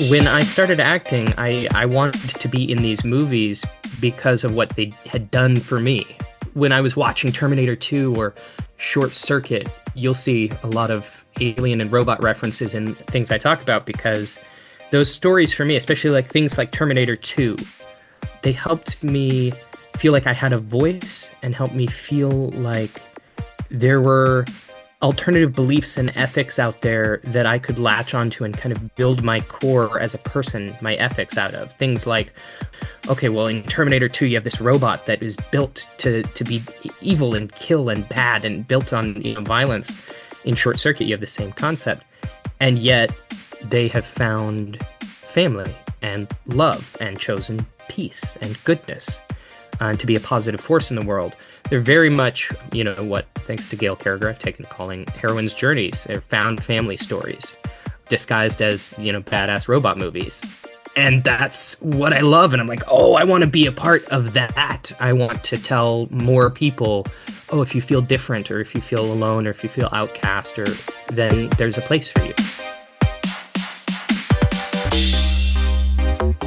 When I started acting, I wanted to be in these movies because of what they had done for me. When I was watching Terminator 2 or Short Circuit, you'll see a lot of alien and robot references in things I talk about because those stories for me, especially like things like Terminator 2, they helped me feel like I had a voice and helped me feel like there were alternative beliefs and ethics out there that I could latch onto and kind of build my core as a person, my ethics out of. Things like, okay, well, in Terminator 2, you have this robot that is built to be evil and kill and bad and built on violence. In Short Circuit, you have the same concept. And yet, they have found family and love and chosen peace and goodness to be a positive force in the world. They're very much, what, thanks to Gail Carriger, I've taken to calling heroines' journeys. They're found family stories disguised as, badass robot movies. And that's what I love. And I'm like, oh, I want to be a part of that. I want to tell more people, oh, if you feel different or if you feel alone or if you feel outcast, then there's a place for you.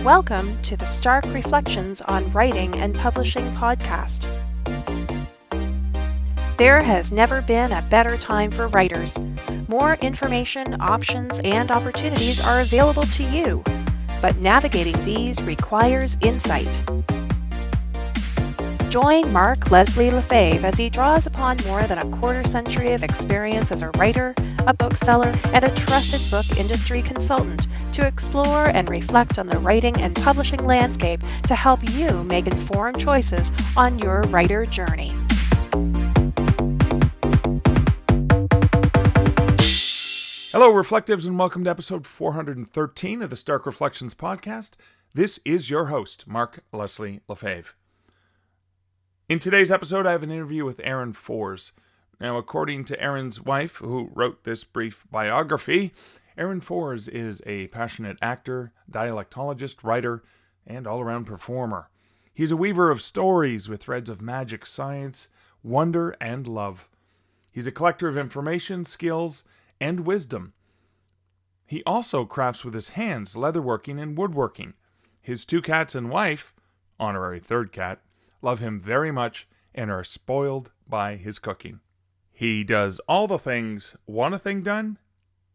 Welcome to the Stark Reflections on Writing and Publishing podcast. There has never been a better time for writers. More information, options, and opportunities are available to you, but navigating these requires insight. Join Mark Leslie Lefebvre as he draws upon more than a quarter century of experience as a writer, a bookseller, and a trusted book industry consultant to explore and reflect on the writing and publishing landscape to help you make informed choices on your writer journey. Hello, Reflectives, and welcome to episode 413 of the Stark Reflections podcast. This is your host, Mark Leslie Lefebvre. In today's episode, I have an interview with Aaron Foers. Now, according to Aaron's wife, who wrote this brief biography, Aaron Foers is a passionate actor, dialectologist, writer, and all-around performer. He's a weaver of stories with threads of magic, science, wonder, and love. He's a collector of information, skills, and wisdom. He also crafts with his hands, leatherworking and woodworking. His two cats and wife, honorary third cat, love him very much and are spoiled by his cooking. He does all the things. Want a thing done?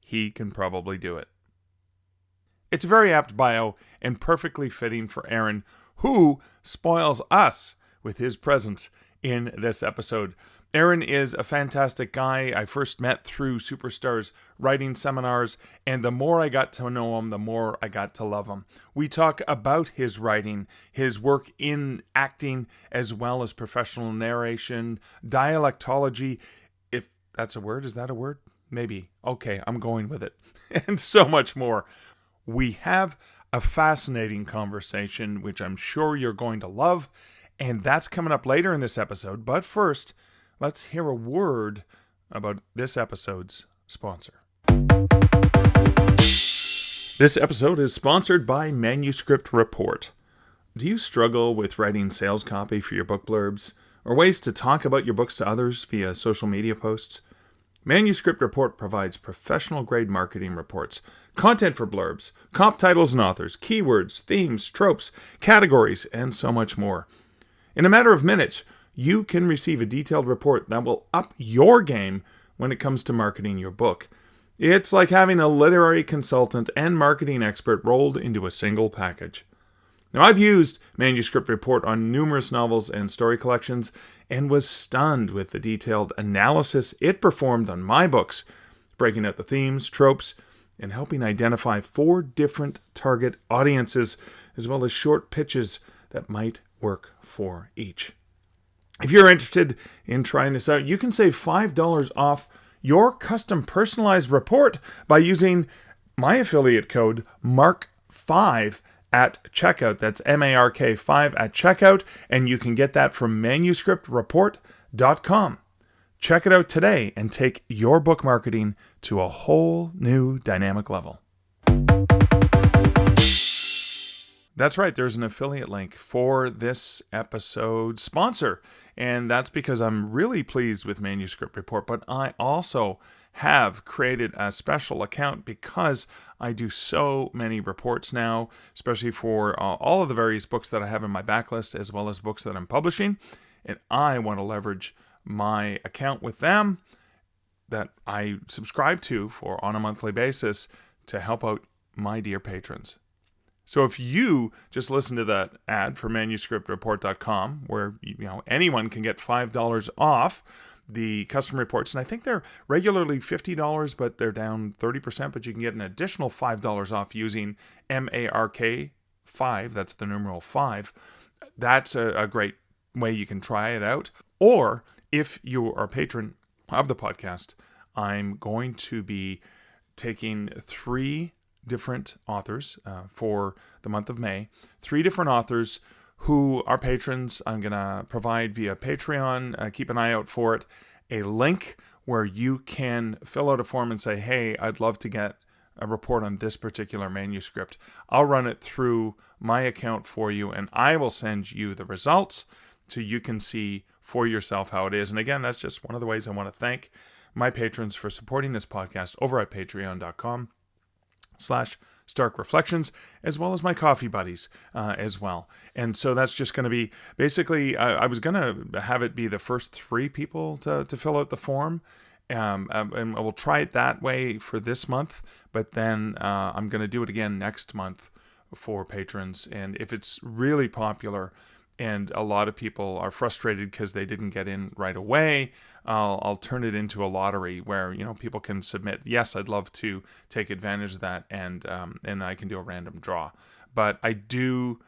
He can probably do it. It's a very apt bio and perfectly fitting for Aaron, who spoils us with his presence in this episode. Aaron is a fantastic guy. I first met through Superstar's writing seminars, and the more I got to know him, the more I got to love him. We talk about his writing, his work in acting, as well as professional narration, dialectology, if that's a word. Is that a word? Maybe. Okay, I'm going with it. And so much more. We have a fascinating conversation, which I'm sure you're going to love, and that's coming up later in this episode. But first, let's hear a word about this episode's sponsor. This episode is sponsored by Manuscript Report. Do you struggle with writing sales copy for your book blurbs, or ways to talk about your books to others via social media posts? Manuscript Report provides professional-grade marketing reports, content for blurbs, comp titles and authors, keywords, themes, tropes, categories, and so much more. In a matter of minutes, you can receive a detailed report that will up your game when it comes to marketing your book. It's like having a literary consultant and marketing expert rolled into a single package. Now, I've used Manuscript Report on numerous novels and story collections and was stunned with the detailed analysis it performed on my books, breaking out the themes, tropes, and helping identify 4 different target audiences, as well as short pitches that might work for each. If you're interested in trying this out, you can save $5 off your custom personalized report by using my affiliate code MARK5 at checkout. That's MARK5 at checkout, and you can get that from manuscriptreport.com. Check it out today and take your book marketing to a whole new dynamic level. That's right, there's an affiliate link for this episode's sponsor, and that's because I'm really pleased with Manuscript Report, but I also have created a special account because I do so many reports now, especially for all of the various books that I have in my backlist, as well as books that I'm publishing. And I want to leverage my account with them that I subscribe to for on a monthly basis to help out my dear patrons. So if you just listen to that ad for manuscriptreport.com, where anyone can get $5 off the custom reports, and I think they're regularly $50, but they're down 30%, but you can get an additional $5 off using MARK5, that's the numeral 5. That's a great way you can try it out. Or if you are a patron of the podcast, I'm going to be taking 3 different authors for the month of May, 3 different authors who are patrons. I'm going to provide via Patreon, keep an eye out for it, a link where you can fill out a form and say, hey, I'd love to get a report on this particular manuscript. I'll run it through my account for you, and I will send you the results so you can see for yourself how it is. And again, that's just one of the ways I want to thank my patrons for supporting this podcast over at patreon.com/Stark Reflections, as well as my coffee buddies as well. And so that's just going to be basically, I was going to have it be the first 3 people to fill out the form. And I will try it that way for this month, but then I'm going to do it again next month for patrons. And if it's really popular and a lot of people are frustrated because they didn't get in right away, I'll turn it into a lottery where people can submit, yes, I'd love to take advantage of that, and I can do a random draw. But I do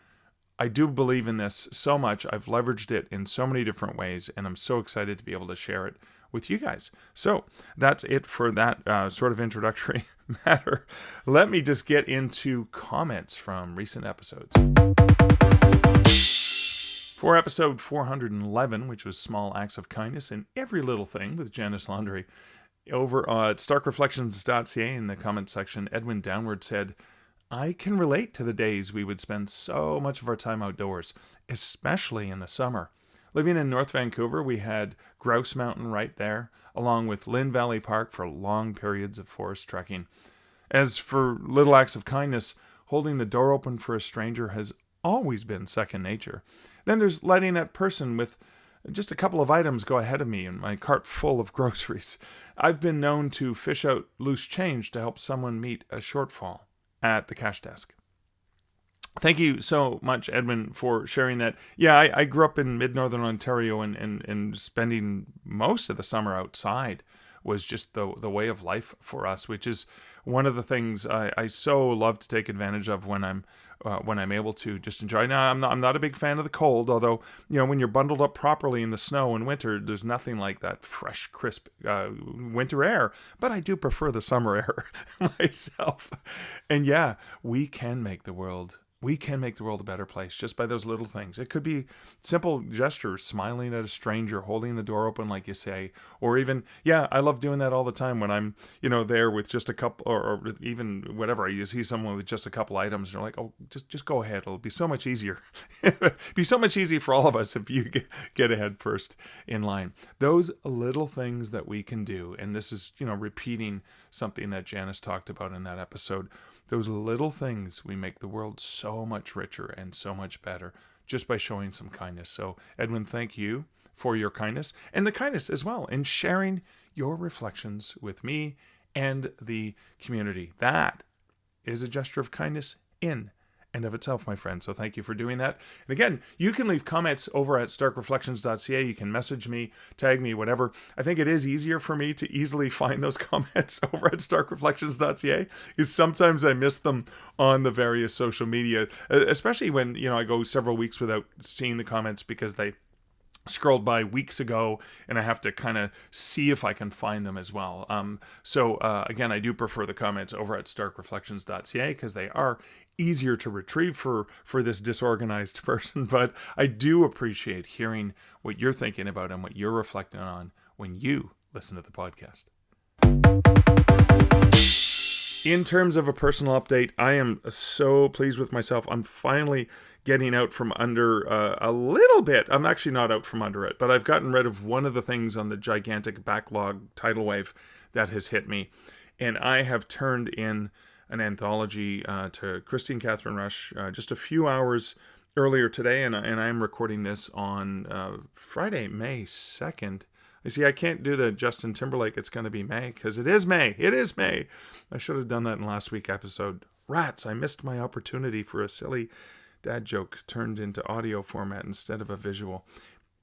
believe in this so much. I've leveraged it in so many different ways, and I'm so excited to be able to share it with you guys. So that's it for that sort of introductory matter. Let me just get into comments from recent episodes. For episode 411, which was Small Acts of Kindness in Every Little Thing with Janice Laundrie, over at starkreflections.ca in the comment section, Edwin Downward said, I can relate to the days we would spend so much of our time outdoors, especially in the summer. Living in North Vancouver, we had Grouse Mountain right there, along with Lynn Valley Park for long periods of forest trekking. As for little acts of kindness, holding the door open for a stranger has always been second nature. Then there's letting that person with just a couple of items go ahead of me in my cart full of groceries. I've been known to fish out loose change to help someone meet a shortfall at the cash desk. Thank you so much, Edwin, for sharing that. Yeah, I grew up in mid-northern Ontario, and spending most of the summer outside was just the way of life for us, which is one of the things I so love to take advantage of when I'm able to just enjoy. Now, I'm not a big fan of the cold, although, when you're bundled up properly in the snow in winter, there's nothing like that fresh, crisp winter air. But I do prefer the summer air myself. And yeah, we can make the world a better place just by those little things. It could be simple gestures, smiling at a stranger, holding the door open like you say, or even, I love doing that all the time when I'm, there with just a couple, or even whatever. You see someone with just a couple items, and you're like, oh, just go ahead. It'll be so much easier. Be so much easier for all of us if you get ahead first in line. Those little things that we can do, and this is, repeating something that Janice talked about in that episode. Those little things, we make the world so much richer and so much better just by showing some kindness. So, Edwin, thank you for your kindness, and the kindness as well in sharing your reflections with me and the community. That is a gesture of kindness in and of itself, my friend. So thank you for doing that. And again, you can leave comments over at starkreflections.ca. You can message me, tag me, whatever. I think it is easier for me to easily find those comments over at starkreflections.ca, because sometimes I miss them on the various social media, especially when, I go several weeks without seeing the comments because they scrolled by weeks ago, and I have to kind of see if I can find them as well. So again, I do prefer the comments over at starkreflections.ca because they are easier to retrieve for this disorganized person. But I do appreciate hearing what you're thinking about and what you're reflecting on when you listen to the podcast. In terms of a personal update, I am so pleased with myself. I'm finally getting out from under a little bit. I'm actually not out from under it, but I've gotten rid of one of the things on the gigantic backlog tidal wave that has hit me. And I have turned in an anthology to Christine Catherine Rush just a few hours earlier today, and I'm recording this on Friday, May 2nd. You see, I can't do the Justin Timberlake, it's going to be May, because it is May. It is May. I should have done that in last week's episode. Rats, I missed my opportunity for a silly dad joke turned into audio format instead of a visual.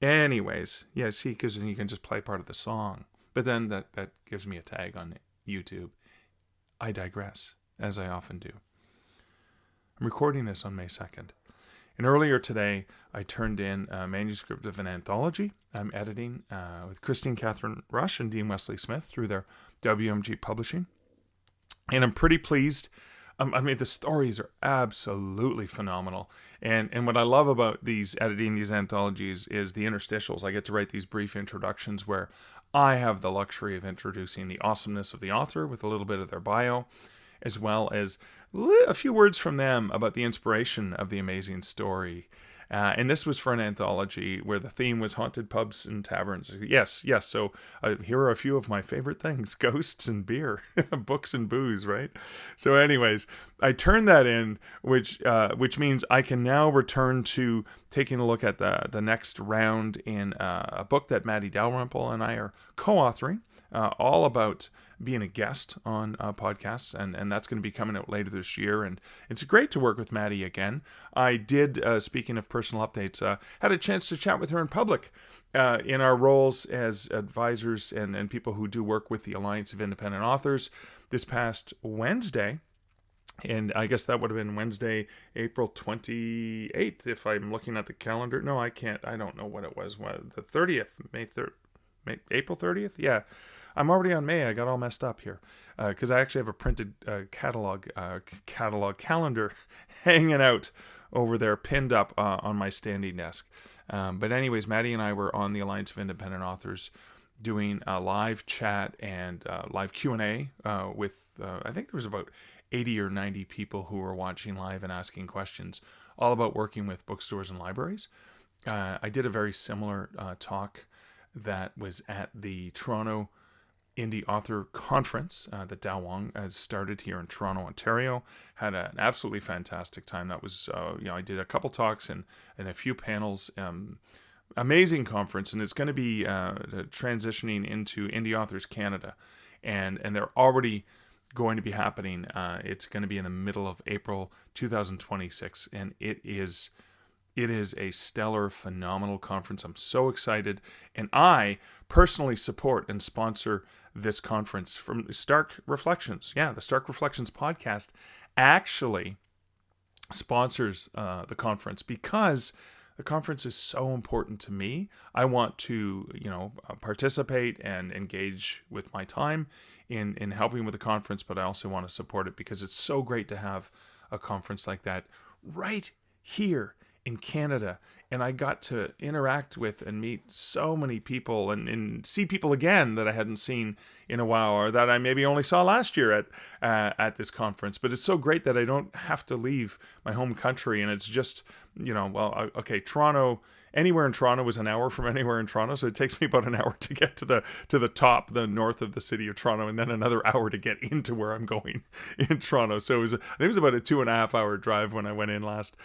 Anyways, yeah, see, because then you can just play part of the song. But then that gives me a tag on YouTube. I digress, as I often do. I'm recording this on May 2nd. And earlier today, I turned in a manuscript of an anthology I'm editing with Christine Catherine Rush and Dean Wesley Smith through their WMG Publishing. And I'm pretty pleased. I mean, the stories are absolutely phenomenal. And what I love about editing these anthologies is the interstitials. I get to write these brief introductions where I have the luxury of introducing the awesomeness of the author with a little bit of their bio, as well as a few words from them about the inspiration of the amazing story. And this was for an anthology where the theme was haunted pubs and taverns. Yes. So here are a few of my favorite things: ghosts and beer, books and booze, right? So anyways, I turned that in, which means I can now return to taking a look at the next round in a book that Maddie Dalrymple and I are co-authoring, all about being a guest on podcasts, and that's going to be coming out later this year. And it's great to work with Maddie again. I did, speaking of personal updates, had a chance to chat with her in public in our roles as advisors and people who do work with the Alliance of Independent Authors this past Wednesday. And I guess that would have been Wednesday, April 28th, if I'm looking at the calendar. No, I can't. I don't know what it was. The 30th, April 30th? Yeah. I'm already on May. I got all messed up here because I actually have a printed catalog calendar hanging out over there, pinned up on my standing desk. But anyways, Maddie and I were on the Alliance of Independent Authors doing a live chat and live Q&A with, I think there was about 80 or 90 people who were watching live and asking questions, all about working with bookstores and libraries. I did a very similar talk that was at the Toronto Indie Author Conference that Dao Wong has started here in Toronto, Ontario. Had an absolutely fantastic time. That was, I did a couple talks and a few panels. Amazing conference, and it's going to be transitioning into Indie Authors Canada, and they're already going to be happening. It's going to be in the middle of April 2026, and it is a stellar, phenomenal conference. I'm so excited. And I personally support and sponsor this conference from Stark Reflections. Yeah, the Stark Reflections podcast actually sponsors the conference because the conference is so important to me. I want to, participate and engage with my time in helping with the conference, but I also want to support it because it's so great to have a conference like that right here in Canada. And I got to interact with and meet so many people and see people again that I hadn't seen in a while, or that I maybe only saw last year at this conference. But it's so great that I don't have to leave my home country. And it's just, Toronto, anywhere in Toronto is an hour from anywhere in Toronto. So it takes me about an hour to get to the top, the north of the city of Toronto, and then another hour to get into where I'm going in Toronto. So it was about a 2.5 hour drive when I went in last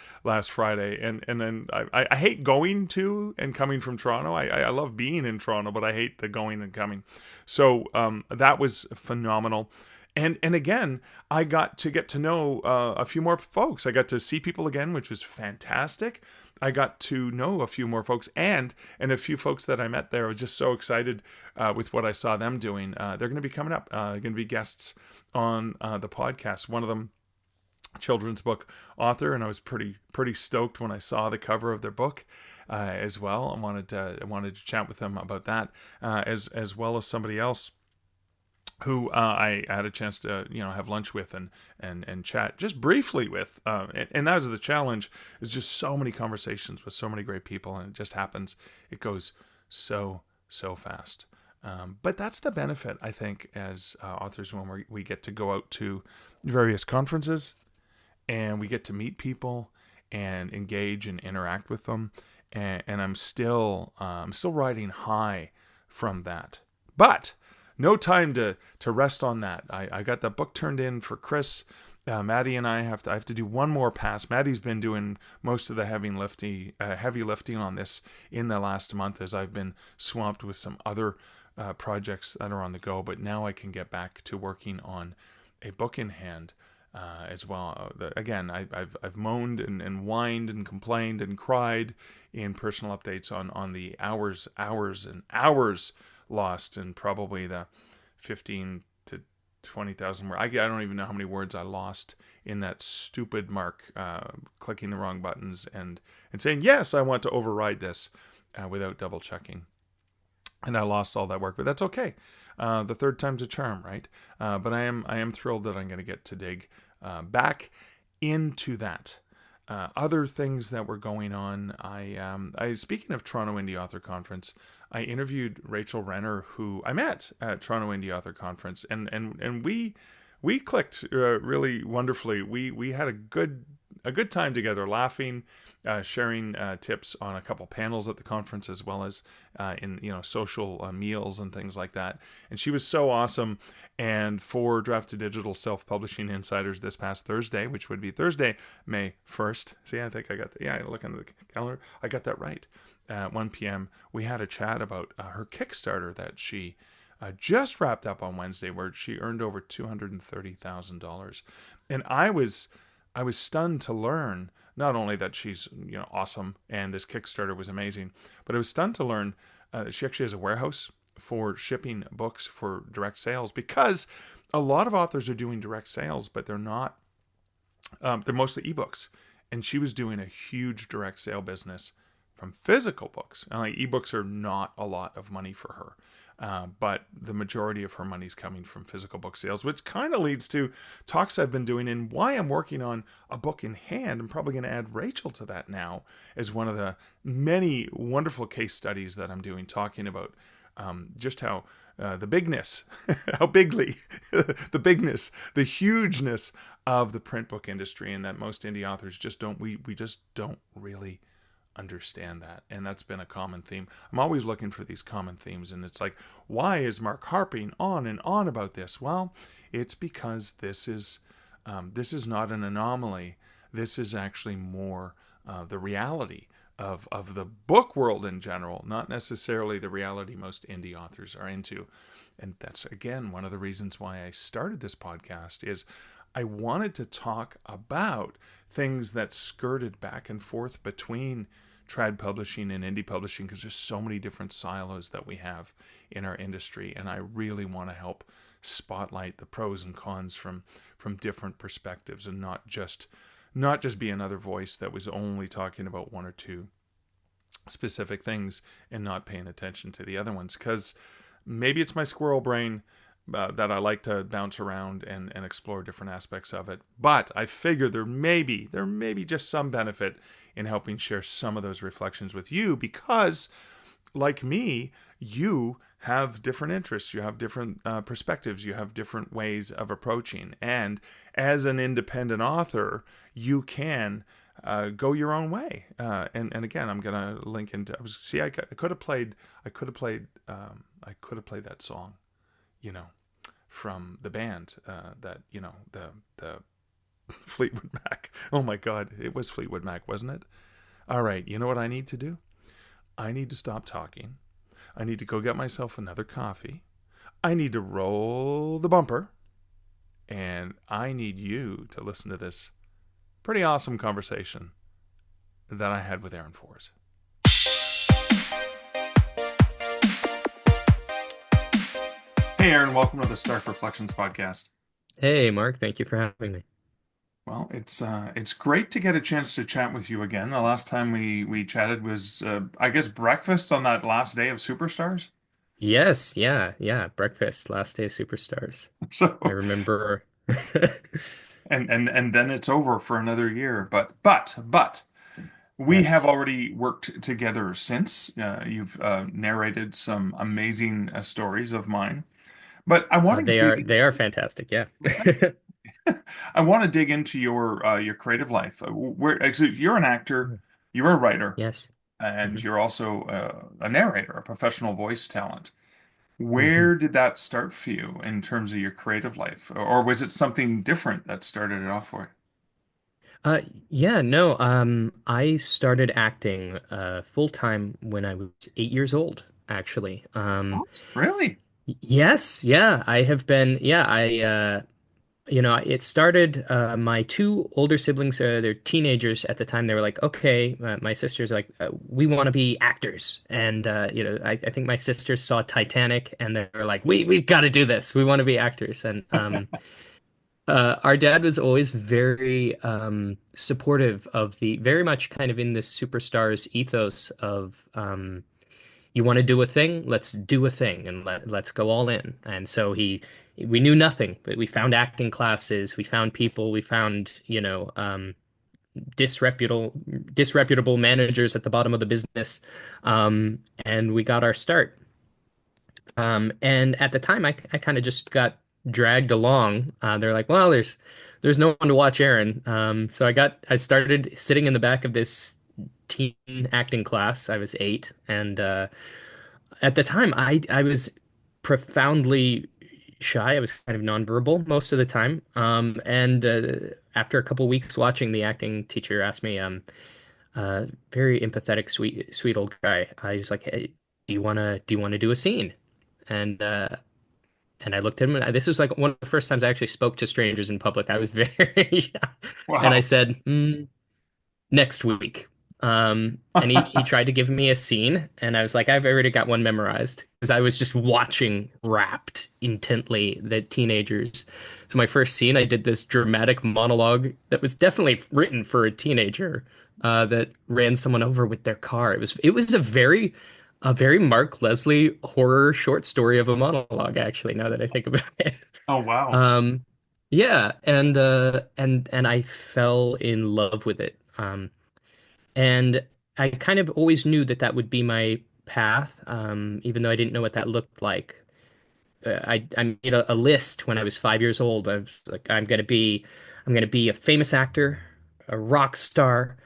Friday. And then I hate going to and coming from Toronto. I love being in Toronto, but I hate the going and coming. So that was phenomenal. And again, I got to know a few more folks. I got to see people again, which was fantastic. I got to know a few more folks and a few folks that I met there. I was just so excited with what I saw them doing. They're going to be coming up. They're going to be guests on the podcast. One of them, children's book author, and I was pretty stoked when I saw the cover of their book as well. I wanted to chat with them about that as well as somebody else who I had a chance to have lunch with and chat just briefly with, and that was the challenge. Is just so many conversations with so many great people, and it just happens. It goes so fast. But that's the benefit, I think, as authors, when we get to go out to various conferences and we get to meet people and engage and interact with them. And I'm still riding high from that. But no time to rest on that. I got that book turned in for Chris. Maddie and I have to do one more pass. Maddie's been doing most of the heavy lifting on this in the last month, as I've been swamped with some other projects that are on the go. But now I can get back to working on a book in hand as well. Again, I've moaned and whined and complained and cried in personal updates on the hours and hours lost, and probably the 15 to 20,000 words. I don't even know how many words I lost in that stupid Mark clicking the wrong buttons and saying, yes, I want to override this without double checking. And I lost all that work, but that's okay. The third time's a charm, right? But I am thrilled that I'm going to get to dig back into that. Other things that were going on, I speaking of Toronto Indie Author Conference, I interviewed Rachel Renner, who I met at Toronto Indie Author Conference, and we clicked really wonderfully. We had a good time together, laughing, sharing tips on a couple panels at the conference, as well as in social meals and things like that. And she was so awesome. And for Draft to Digital Self-Publishing Insiders this past Thursday, which would be Thursday, May 1st. See, I think I got that. Yeah, I look under the calendar. I got that right. At 1 p.m., we had a chat about her Kickstarter that she just wrapped up on Wednesday, where she earned over $230,000. And I was stunned to learn not only that she's awesome and this Kickstarter was amazing, but I was stunned to learn that she actually has a warehouse for shipping books for direct sales, because a lot of authors are doing direct sales, but they're not. They're mostly ebooks, and she was doing a huge direct sale business from physical books. Ebooks are not a lot of money for her. But the majority of her money is coming from physical book sales, which kind of leads to talks I've been doing and why I'm working on a book in hand. I'm probably going to add Rachel to that now as one of the many wonderful case studies that I'm doing, talking about just how the bigness, how bigly, the bigness, the hugeness of the print book industry, and that most indie authors we just don't really understand that. And that's been a common theme. I'm always looking for these common themes, and it's like, why is Mark harping on and on about this? Well, it's because this is not an anomaly. This is actually more the reality of the book world in general, not necessarily the reality most indie authors are into. And that's, again, one of the reasons why I started this podcast, is I wanted to talk about things that skirted back and forth between trad publishing and indie publishing, because there's so many different silos that we have in our industry, and I really want to help spotlight the pros and cons from different perspectives, and not just be another voice that was only talking about one or two specific things and not paying attention to the other ones. Because maybe it's my squirrel brain that I like to bounce around and explore different aspects of it. But I figure there may be just some benefit in helping share some of those reflections with you, because, like me, you have different interests, you have different perspectives, you have different ways of approaching. And as an independent author, you can go your own way. And again, I'm gonna link into. I could have played that song, from the band that the Fleetwood Mac. Oh my God, it was Fleetwood Mac, wasn't it? All right, you know what I need to do? I need to stop talking. I need to go get myself another coffee. I need to roll the bumper. And I need you to listen to this pretty awesome conversation that I had with Aaron Forrest. Hey, Aaron, welcome to the Stark Reflections podcast. Hey, Mark, thank you for having me. Well, it's great to get a chance to chat with you again. The last time we chatted was, I guess, breakfast on that last day of Superstars. Yes, yeah. Breakfast, last day of Superstars. So, I remember. and then it's over for another year. But we have Yes, already worked together since. You've narrated some amazing stories of mine. But I want to they are fantastic. Yeah. I want to dig into your creative life. So you're an actor, you're a writer, Yes. and Hmm. you're also a narrator, a professional voice talent. Hmm. Where did that start for you in terms of your creative life? Or was it something different that started it off for Uh, yeah, no, I started acting full time when I was 8 years old, actually. you? What? Really? Yes, yeah, I have been, yeah, it started, my two older siblings, they're teenagers at the time. They were like, okay, my sisters are like, we want to be actors. And, I think my sisters saw Titanic and they were like, we've got to do this. We want to be actors. And, our dad was always very supportive of the very much kind of in this superstars ethos of you want to do a thing, let's do a thing and let's go all in. And so we knew nothing, but we found acting classes, we found people, we found, disreputable managers at the bottom of the business, and we got our start. And at the time, I kind of just got dragged along. They're like, well, there's no one to watch Aaron. So I started sitting in the back of this teen acting class. I was 8, and at the time, I was profoundly shy. I was kind of nonverbal most of the time. And after a couple weeks watching, the acting teacher asked me, very empathetic, sweet old guy. I was like, hey, do you wanna do a scene? And and I looked at him, and this was like one of the first times I actually spoke to strangers in public. I was very, and I Wow. said, next week. And he tried to give me a scene, and I was like, I've already got one memorized because I was just watching, rapt intently, the teenagers. So my first scene, I did this dramatic monologue that was definitely written for a teenager, that ran someone over with their car. It was a very Mark Leslie horror short story of a monologue, actually, now that I think about it. Oh, wow. Um, yeah, and I fell in love with it. And I kind of always knew that that would be my path, even though I didn't know what that looked like. I made a list when I was 5 years old. I was like, I'm gonna be a famous actor, a rock star,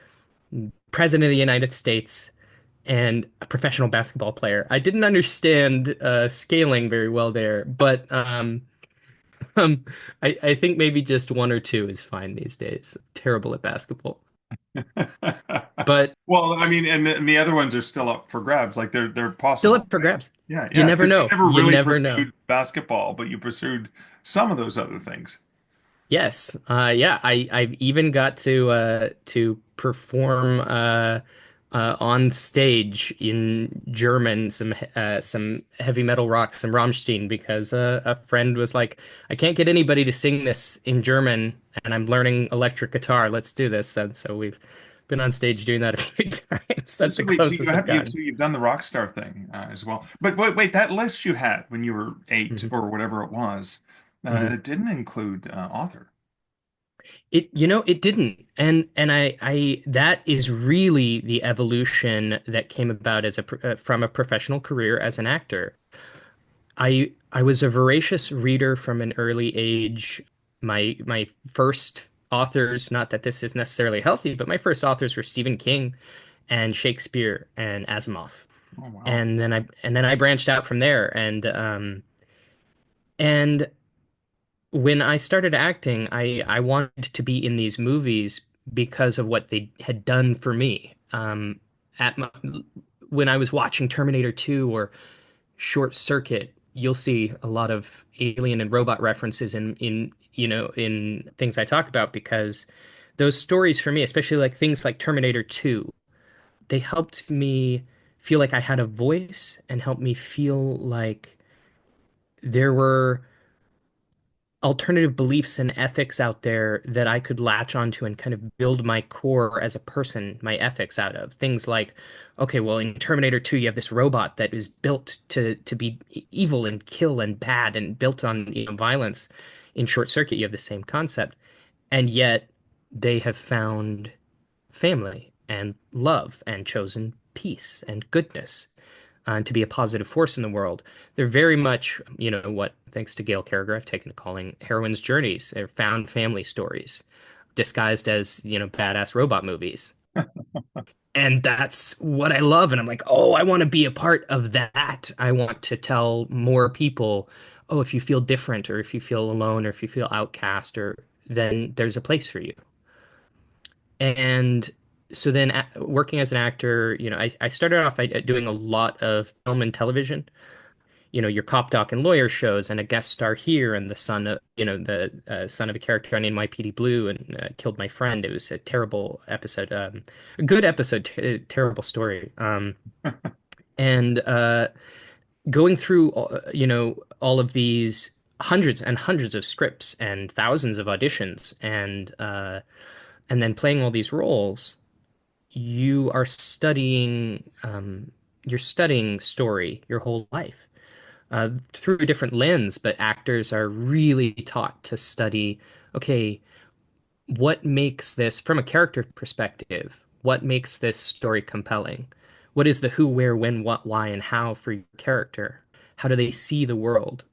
president of the United States, and a professional basketball player. I didn't understand scaling very well there, but um, I think maybe just one or two is fine these days. Terrible at basketball, but Well, I mean, and the other ones are still up for grabs. Like they're still possible, up for right? grabs. Yeah, You yeah. never Because you know. never You really never know. pursued basketball, but you pursued some of those other things. Yes. Yeah, I even got to perform on stage in German some heavy metal rock, some Rammstein, because a friend was like, I can't get anybody to sing this in German, and I'm learning electric guitar. Let's do this. And so we've been on stage doing that a few times. That's So the wait, so you closest I've have you gotten. so you've done the rock star thing as well. But wait, that list you had when you were 8 Mhm. or whatever it was, Mhm. it didn't include author. It didn't. And I that is really the evolution that came about from a professional career as an actor. I was a voracious reader from an early age. My first authors, not that this is necessarily healthy, but my first authors were Stephen King and Shakespeare and Asimov. Oh, wow. And then I branched out from there, and when I started acting, I wanted to be in these movies because of what they had done for me. At my, when I was watching Terminator 2 or Short Circuit, you'll see a lot of alien and robot references in things I talk about, because those stories for me, especially like things like Terminator 2, they helped me feel like I had a voice and helped me feel like there were alternative beliefs and ethics out there that I could latch onto and kind of build my core as a person, my ethics out of. Things like, okay, well, in Terminator 2, you have this robot that is built to be evil and kill and bad and built on, violence. In Short Circuit, you have the same concept. And yet they have found family and love and chosen peace and goodness, and to be a positive force in the world. They're very much, what, thanks to Gail Carriger, I've taken to calling heroines' journeys. They're found family stories disguised as, badass robot movies. And that's what I love. And I'm like, oh, I want to be a part of that. I want to tell more people, oh, if you feel different or if you feel alone or if you feel outcast, or then there's a place for you. And so then working as an actor, I started off doing a lot of film and television. Your cop doc and lawyer shows and a guest star here and the son of, the son of a character on NYPD Blue and killed my friend. It was a terrible episode, a good episode, terrible story. And going through, all of these hundreds and hundreds of scripts and thousands of auditions and then playing all these roles, you are you're studying story your whole life through a different lens, but actors are really taught to study, okay, what makes this, from a character perspective, what makes this story compelling? What is the who, where, when, what, why, and how for your character? How do they see the world?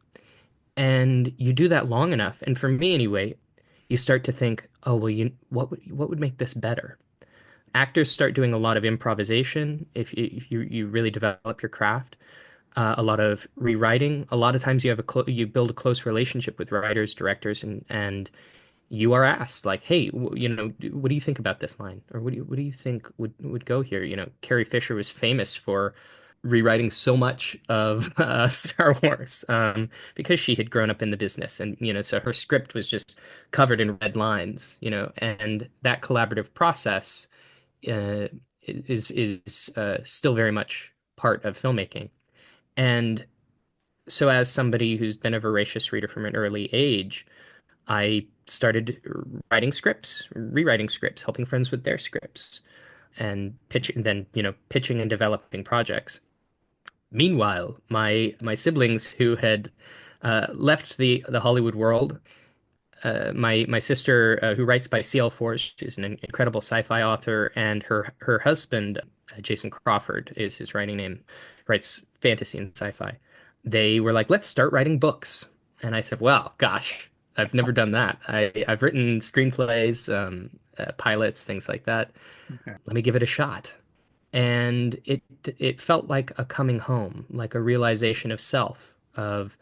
And you do that long enough, and for me anyway, you start to think, oh, well, what would make this better? Actors start doing a lot of improvisation if you really develop your craft, a lot of rewriting. A lot of times you build a close relationship with writers, directors, and you are asked like, hey, what do you think about this line, or what do you think would go here? Carrie Fisher was famous for rewriting so much of Star Wars because she had grown up in the business, and so her script was just covered in red lines, and that collaborative process uh, is still very much part of filmmaking. And so, as somebody who's been a voracious reader from an early age, I started writing scripts, rewriting scripts, helping friends with their scripts, and pitching and developing projects. Meanwhile, my siblings who had left the Hollywood world, my sister who writes by CL4, she's an incredible sci-fi author, and her husband, Jason Crawford is his writing name, writes fantasy and sci-fi. They were like, let's start writing books. And I said, well, gosh, I've never done that. I've written screenplays, pilots, things like that. Okay. Let me give it a shot. And it felt like a coming home, like a realization of self, of,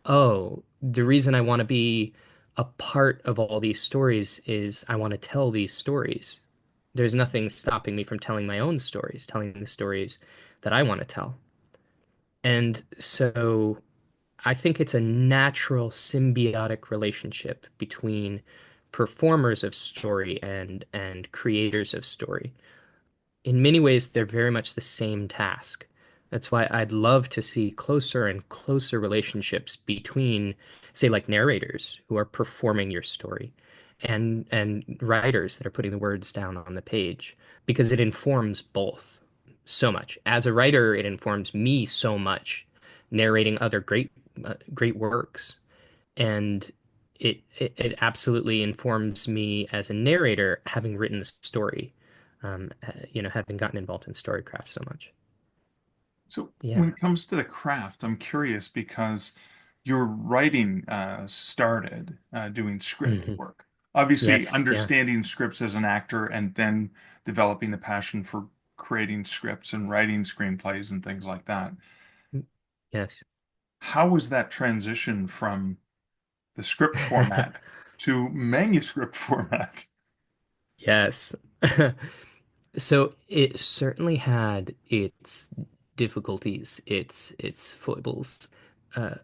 oh, the reason I want to be a part of all these stories is I want to tell these stories. There's nothing stopping me from telling my own stories, telling the stories that I want to tell. And so I think it's a natural symbiotic relationship between performers of story and creators of story. In many ways, they're very much the same task. That's why I'd love to see closer and closer relationships between, say, like narrators who are performing your story and writers that are putting the words down on the page, because it informs both so much. As a writer, it informs me so much, narrating other great works, and it absolutely informs me as a narrator, having written a story, having gotten involved in storycraft so much. So when Yeah. it comes to the craft, I'm curious because your writing started doing script Hmm. work. Obviously, Yes. Yeah. understanding scripts as an actor and then developing the passion for creating scripts and writing screenplays and things like that. Yes. How was that transition from the script format to manuscript format? Yes. So it certainly had its difficulties, its foibles,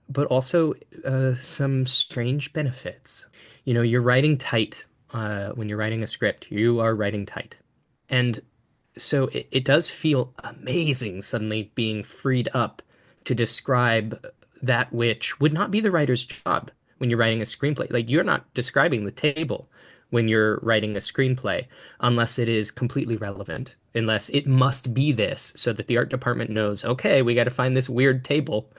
but also some strange benefits. You're writing tight. When you're writing a script, you are writing tight. And so it does feel amazing suddenly being freed up to describe that which would not be the writer's job when you're writing a screenplay. Like, you're not describing the table when you're writing a screenplay unless it is completely relevant, unless it must be this so that the art department knows, okay, we got to find this weird table.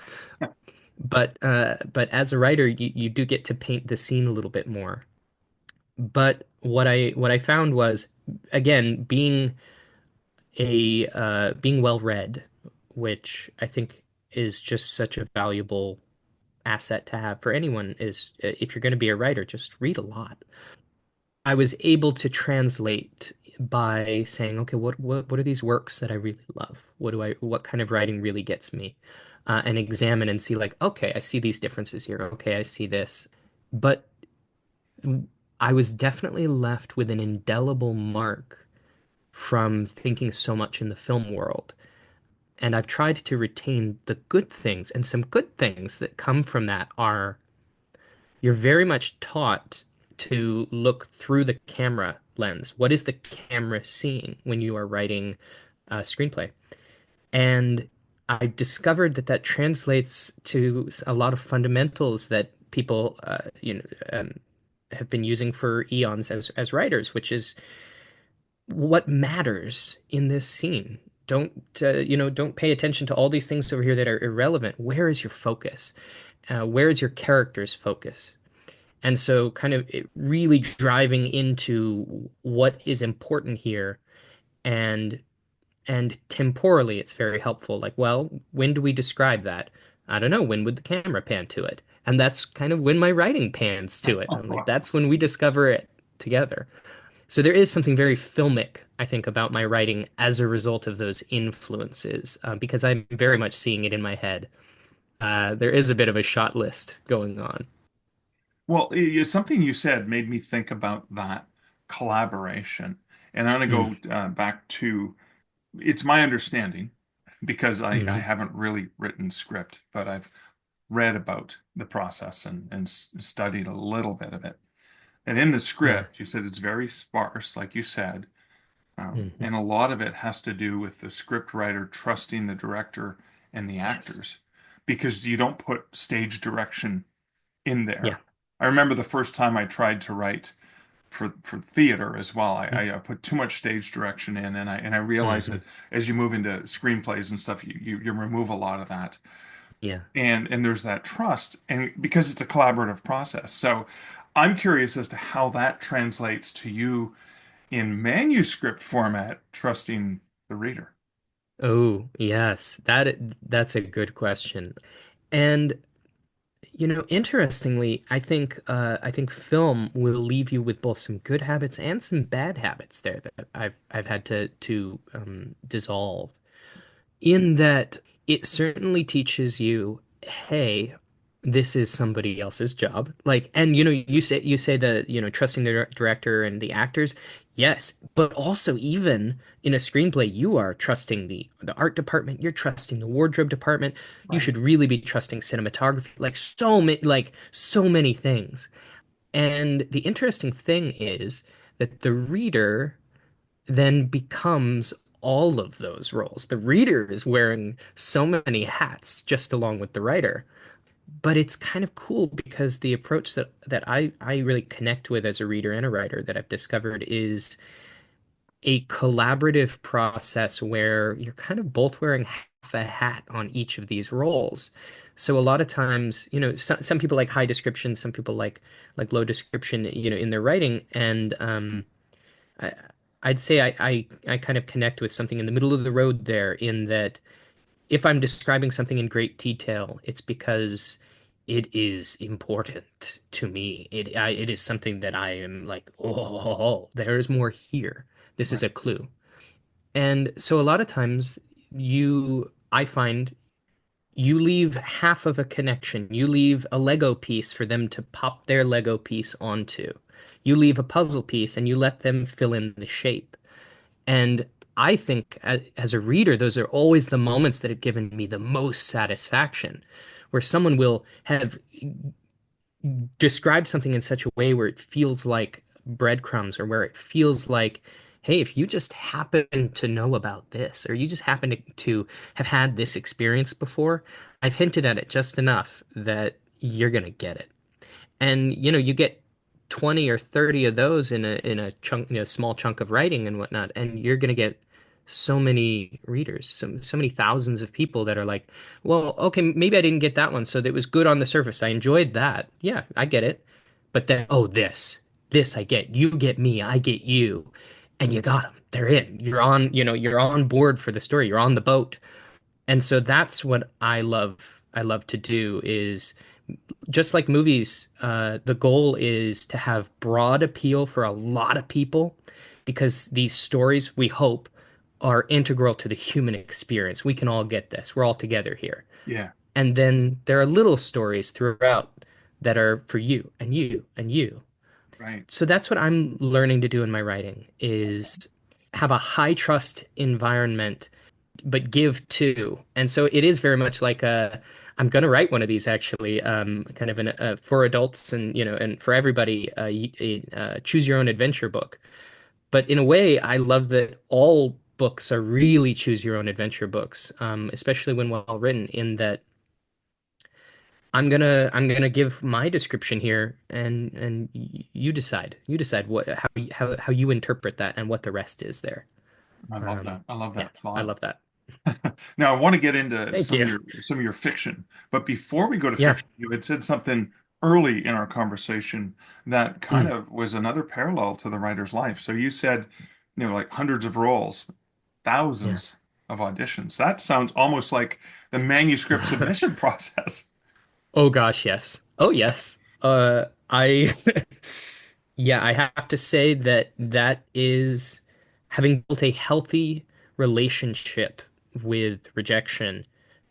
But as a writer, you do get to paint the scene a little bit more. But what I found was, again, being well read, which I think is just such a valuable asset to have for anyone, is if you're going to be a writer, just read a lot. I was able to translate by saying, okay, what are these works that I really love? What kind of writing really gets me? And examine and see like, okay, I see these differences here. Okay, I see this. But I was definitely left with an indelible mark from thinking so much in the film world. And I've tried to retain the good things, and some good things that come from that are you're very much taught to look through the camera lens. What is the camera seeing when you are writing a screenplay? And I discovered that that translates to a lot of fundamentals that people, have been using for eons as writers, which is what matters in this scene. Don't pay attention to all these things over here that are irrelevant. Where is your focus? Where is your character's focus? And so, kind of really driving into what is important here, and temporally, it's very helpful. Like, well, when do we describe that? I don't know. When would the camera pan to it? And that's kind of when my writing pans to it. I'm like, that's when we discover it together. So there is something very filmic, I think, about my writing as a result of those influences, because I'm very much seeing it in my head. There is a bit of a shot list going on. Well, something you said made me think about that collaboration. And I'm Mm, going to go back to it's my understanding because I mm, haven't really written script, but I've read about the process and studied a little bit of it. And in the yeah. script, you said it's very sparse, like you said, Hmm. and a lot of it has to do with the script writer trusting the director and the Yes. actors because you don't put stage direction in Yeah. there. I remember the first time I tried to write for theater as well. I put too much stage direction in, and I realized Mm-hmm. that as you move into screenplays and stuff, you remove a lot of that, Yeah. and there's that trust, and because it's a collaborative process. So I'm curious as to how that translates to you in manuscript format, trusting the reader. Oh, yes. That's a good question. And interestingly, I think film will leave you with both some good habits and some bad habits there that I've had to dissolve. In that it certainly teaches you, hey, this is somebody else's job. Like, and you say the, trusting the director and the actors. Yes, but also even in a screenplay, you are trusting the art department, you're trusting the wardrobe department. You Right. should really be trusting cinematography, like so many things. And the interesting thing is that the reader then becomes all of those roles. The reader is wearing so many hats just along with the writer. But it's kind of cool because the approach that I really connect with as a reader and a writer that I've discovered is a collaborative process where you're kind of both wearing half a hat on each of these roles. So a lot of times, some people like high description, some people like low description, in their writing, and I, I'd say I kind of connect with something in the middle of the road there, in that if I'm describing something in great detail, it's because it is important to me. It is something that I am like, oh, there is more here. This is Right. a clue. And so a lot of times I find you leave half of a connection. You leave a Lego piece for them to pop their Lego piece onto. You leave a puzzle piece and you let them fill in the shape. And I think as a reader, those are always the moments that have given me the most satisfaction, where someone will have described something in such a way where it feels like breadcrumbs, or where it feels like, hey, if you just happen to know about this, or you just happen to have had this experience before, I've hinted at it just enough that you're gonna get it. And you get 20 or 30 of those in a chunk, small chunk of writing and whatnot, and you're gonna get so many readers, so many thousands of people that are like, well, okay, maybe I didn't get that one, so that was good on the surface. I enjoyed that. Yeah, I get it. But then, oh, this I get. You get me, I get you. And you got them. They're in. You're on board for the story. You're on the boat. And so that's what I love to do is just like movies, the goal is to have broad appeal for a lot of people because these stories, we hope, are integral to the human experience. We can all get this. We're all together here. Yeah. And then there are little stories throughout that are for you and you and you. Right. So that's what I'm learning to do in my writing is have a high trust environment, but give too. And so it is very much like I'm going to write one of these actually, kind of for adults and, and for everybody, choose your own adventure book. But in a way, I love that all books are really choose your own adventure books, especially when well written, in that I'm gonna give my description here, and you decide. You decide what how you interpret that and what the rest is there. I love that. I love Yeah, that I thought. love that. Now I want to get into Thank you. some of your fiction, but before we go to Yeah. fiction, you had said something early in our conversation that kind Mm. of was another parallel to the writer's life. So you said, like hundreds of roles, Yeah. thousands of auditions. That sounds almost like the manuscript submission process. Oh gosh, yes. Oh yes. I yeah, I have to say that that is having built a healthy relationship with rejection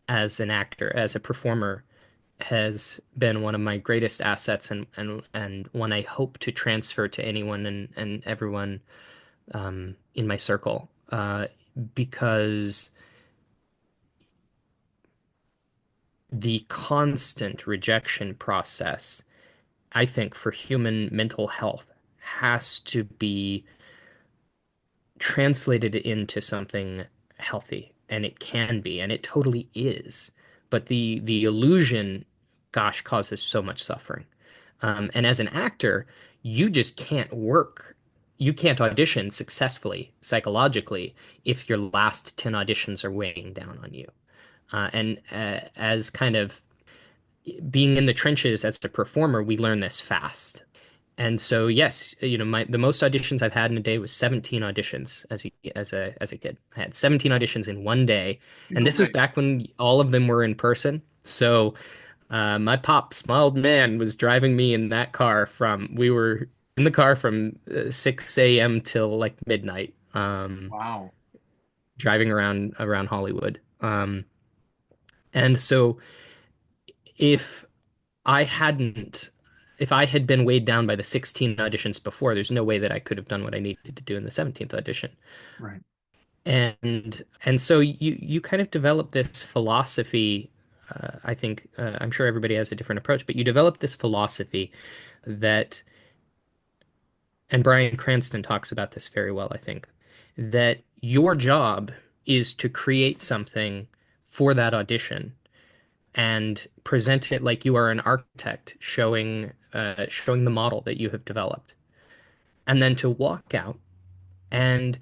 as an actor, as a performer, has been one of my greatest assets, and one I hope to transfer to anyone and everyone in my circle. Because the constant rejection process, I think, for human mental health has to be translated into something healthy, and it can be, and it totally is. But the illusion, gosh, causes so much suffering. And as an actor, you just can't work. You can't audition successfully psychologically if your last 10 auditions are weighing down on you. And as kind of being in the trenches as a performer, we learn this fast. And so, yes, the most auditions I've had in a day was 17 auditions as a kid. I had 17 auditions in one day, and Single this was day. back when all of them were in person. So, my pops, my old man, was driving me in that car we were in the car from 6 a.m. till like midnight, Wow. driving around Hollywood. And so if I hadn't, if I had been weighed down by the 16 auditions before, there's no way that I could have done what I needed to do in the 17th audition. Right. And so you kind of develop this philosophy. I think I'm sure everybody has a different approach, but you develop this philosophy that, and Bryan Cranston talks about this very well, I think, that your job is to create something for that audition and present it like you are an architect showing the model that you have developed, and then to walk out and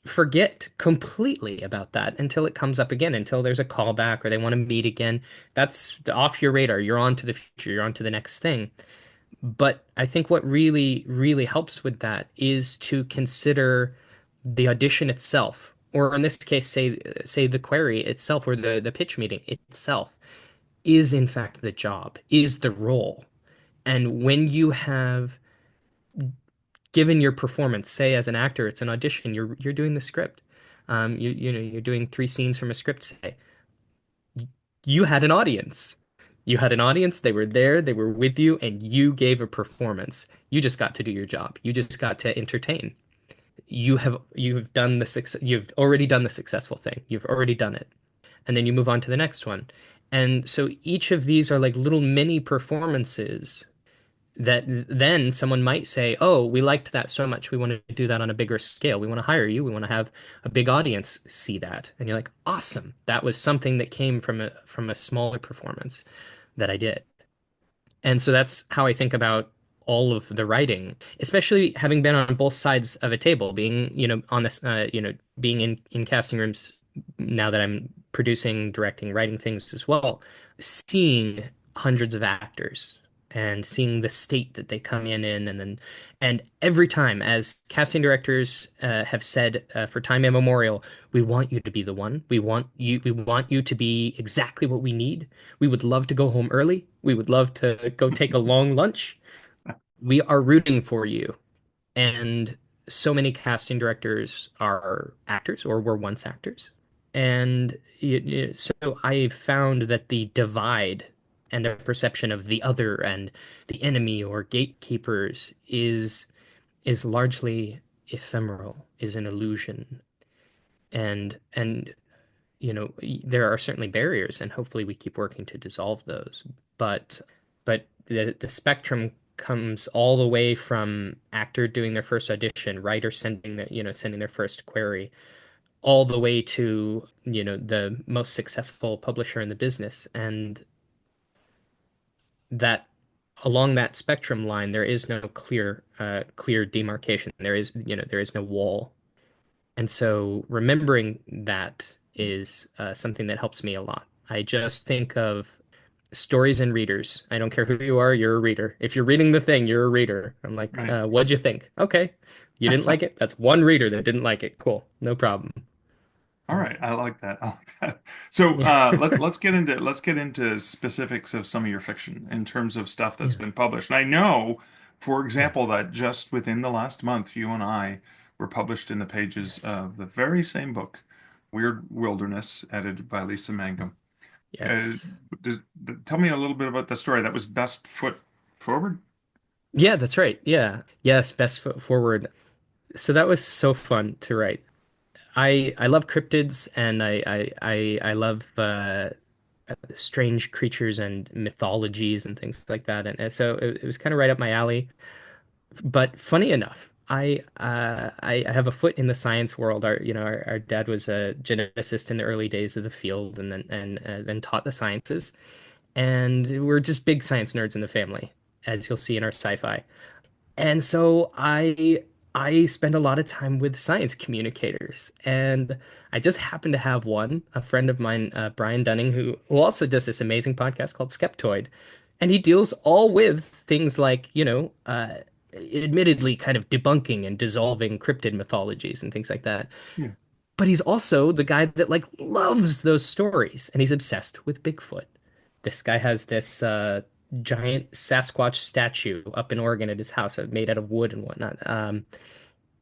forget completely about that until it comes up again, until there's a callback or they want to meet again. That's off your radar. You're on to the future. You're on to the next thing. But I think what really, really helps with that is to consider the audition itself, or in this case, say the query itself, or the pitch meeting itself, is in fact the job, is the role. And when you have given your performance, say as an actor, it's an audition, you're doing the script. You're doing 3 scenes from a script, say. You had an audience. You had an audience, they were there, they were with you, and you gave a performance. You just got to do your job. You just got to entertain. You've already done the successful thing. You've already done it. And then you move on to the next one. And so each of these are like little mini performances that then someone might say, "Oh, we liked that so much. We want to do that on a bigger scale. We want to hire you. We want to have a big audience see that." And you're like, "Awesome. That was something that came from a smaller performance that I did." And so that's how I think about all of the writing, especially having been on both sides of a table, being, on this, being in casting rooms now that I'm producing, directing, writing things as well, seeing hundreds of actors and seeing the state that they come in, and every time, as casting directors have said for time immemorial, we want you to be the one. We want you to be exactly what we need. We would love to go home early. We would love to go take a long lunch. We are rooting for you. And so many casting directors are actors or were once actors. And so I found that the divide and the perception of the other and the enemy or gatekeepers is largely ephemeral, is an illusion. And there are certainly barriers, and hopefully we keep working to dissolve those. But the spectrum comes all the way from actor doing their first audition, writer sending their first query, all the way to, the most successful publisher in the business. And that along that spectrum line, there is no clear demarcation. There is no wall. And so remembering that is something that helps me a lot. I just think of stories and readers. I don't care who you are, you're a reader. If you're reading the thing, you're a reader. I'm like, Right. what'd you think? Okay. You didn't like it? That's one reader that didn't like it. Cool. No problem. All right, I like that. I like that. So Yeah. let's get into specifics of some of your fiction in terms of stuff that's Yeah. been published. And I know, for Yeah. example, that just within the last month, you and I were published in the pages Yes. of the very same book, Weird Wilderness, edited by Lisa Mangum. Uh, Yes. does, Tell me a little bit about the story. That was Best Foot Forward? Yeah, that's right. Yeah. Yes, best foot forward. So that was so fun to write. I love cryptids, and I love strange creatures and mythologies and things like that. And so it was kind of right up my alley. But funny enough, I have a foot in the science world. Our dad was a geneticist in the early days of the field, and then taught the sciences. And we're just big science nerds in the family, as you'll see in our sci-fi. And so I spend a lot of time with science communicators, and I just happen to have one, a friend of mine, Brian Dunning, who also does this amazing podcast called Skeptoid, and he deals all with things like, admittedly kind of debunking and dissolving cryptid mythologies and things like that. Yeah. But he's also the guy that like loves those stories, and he's obsessed with Bigfoot. This guy has this giant Sasquatch statue up in Oregon at his house, made out of wood and whatnot.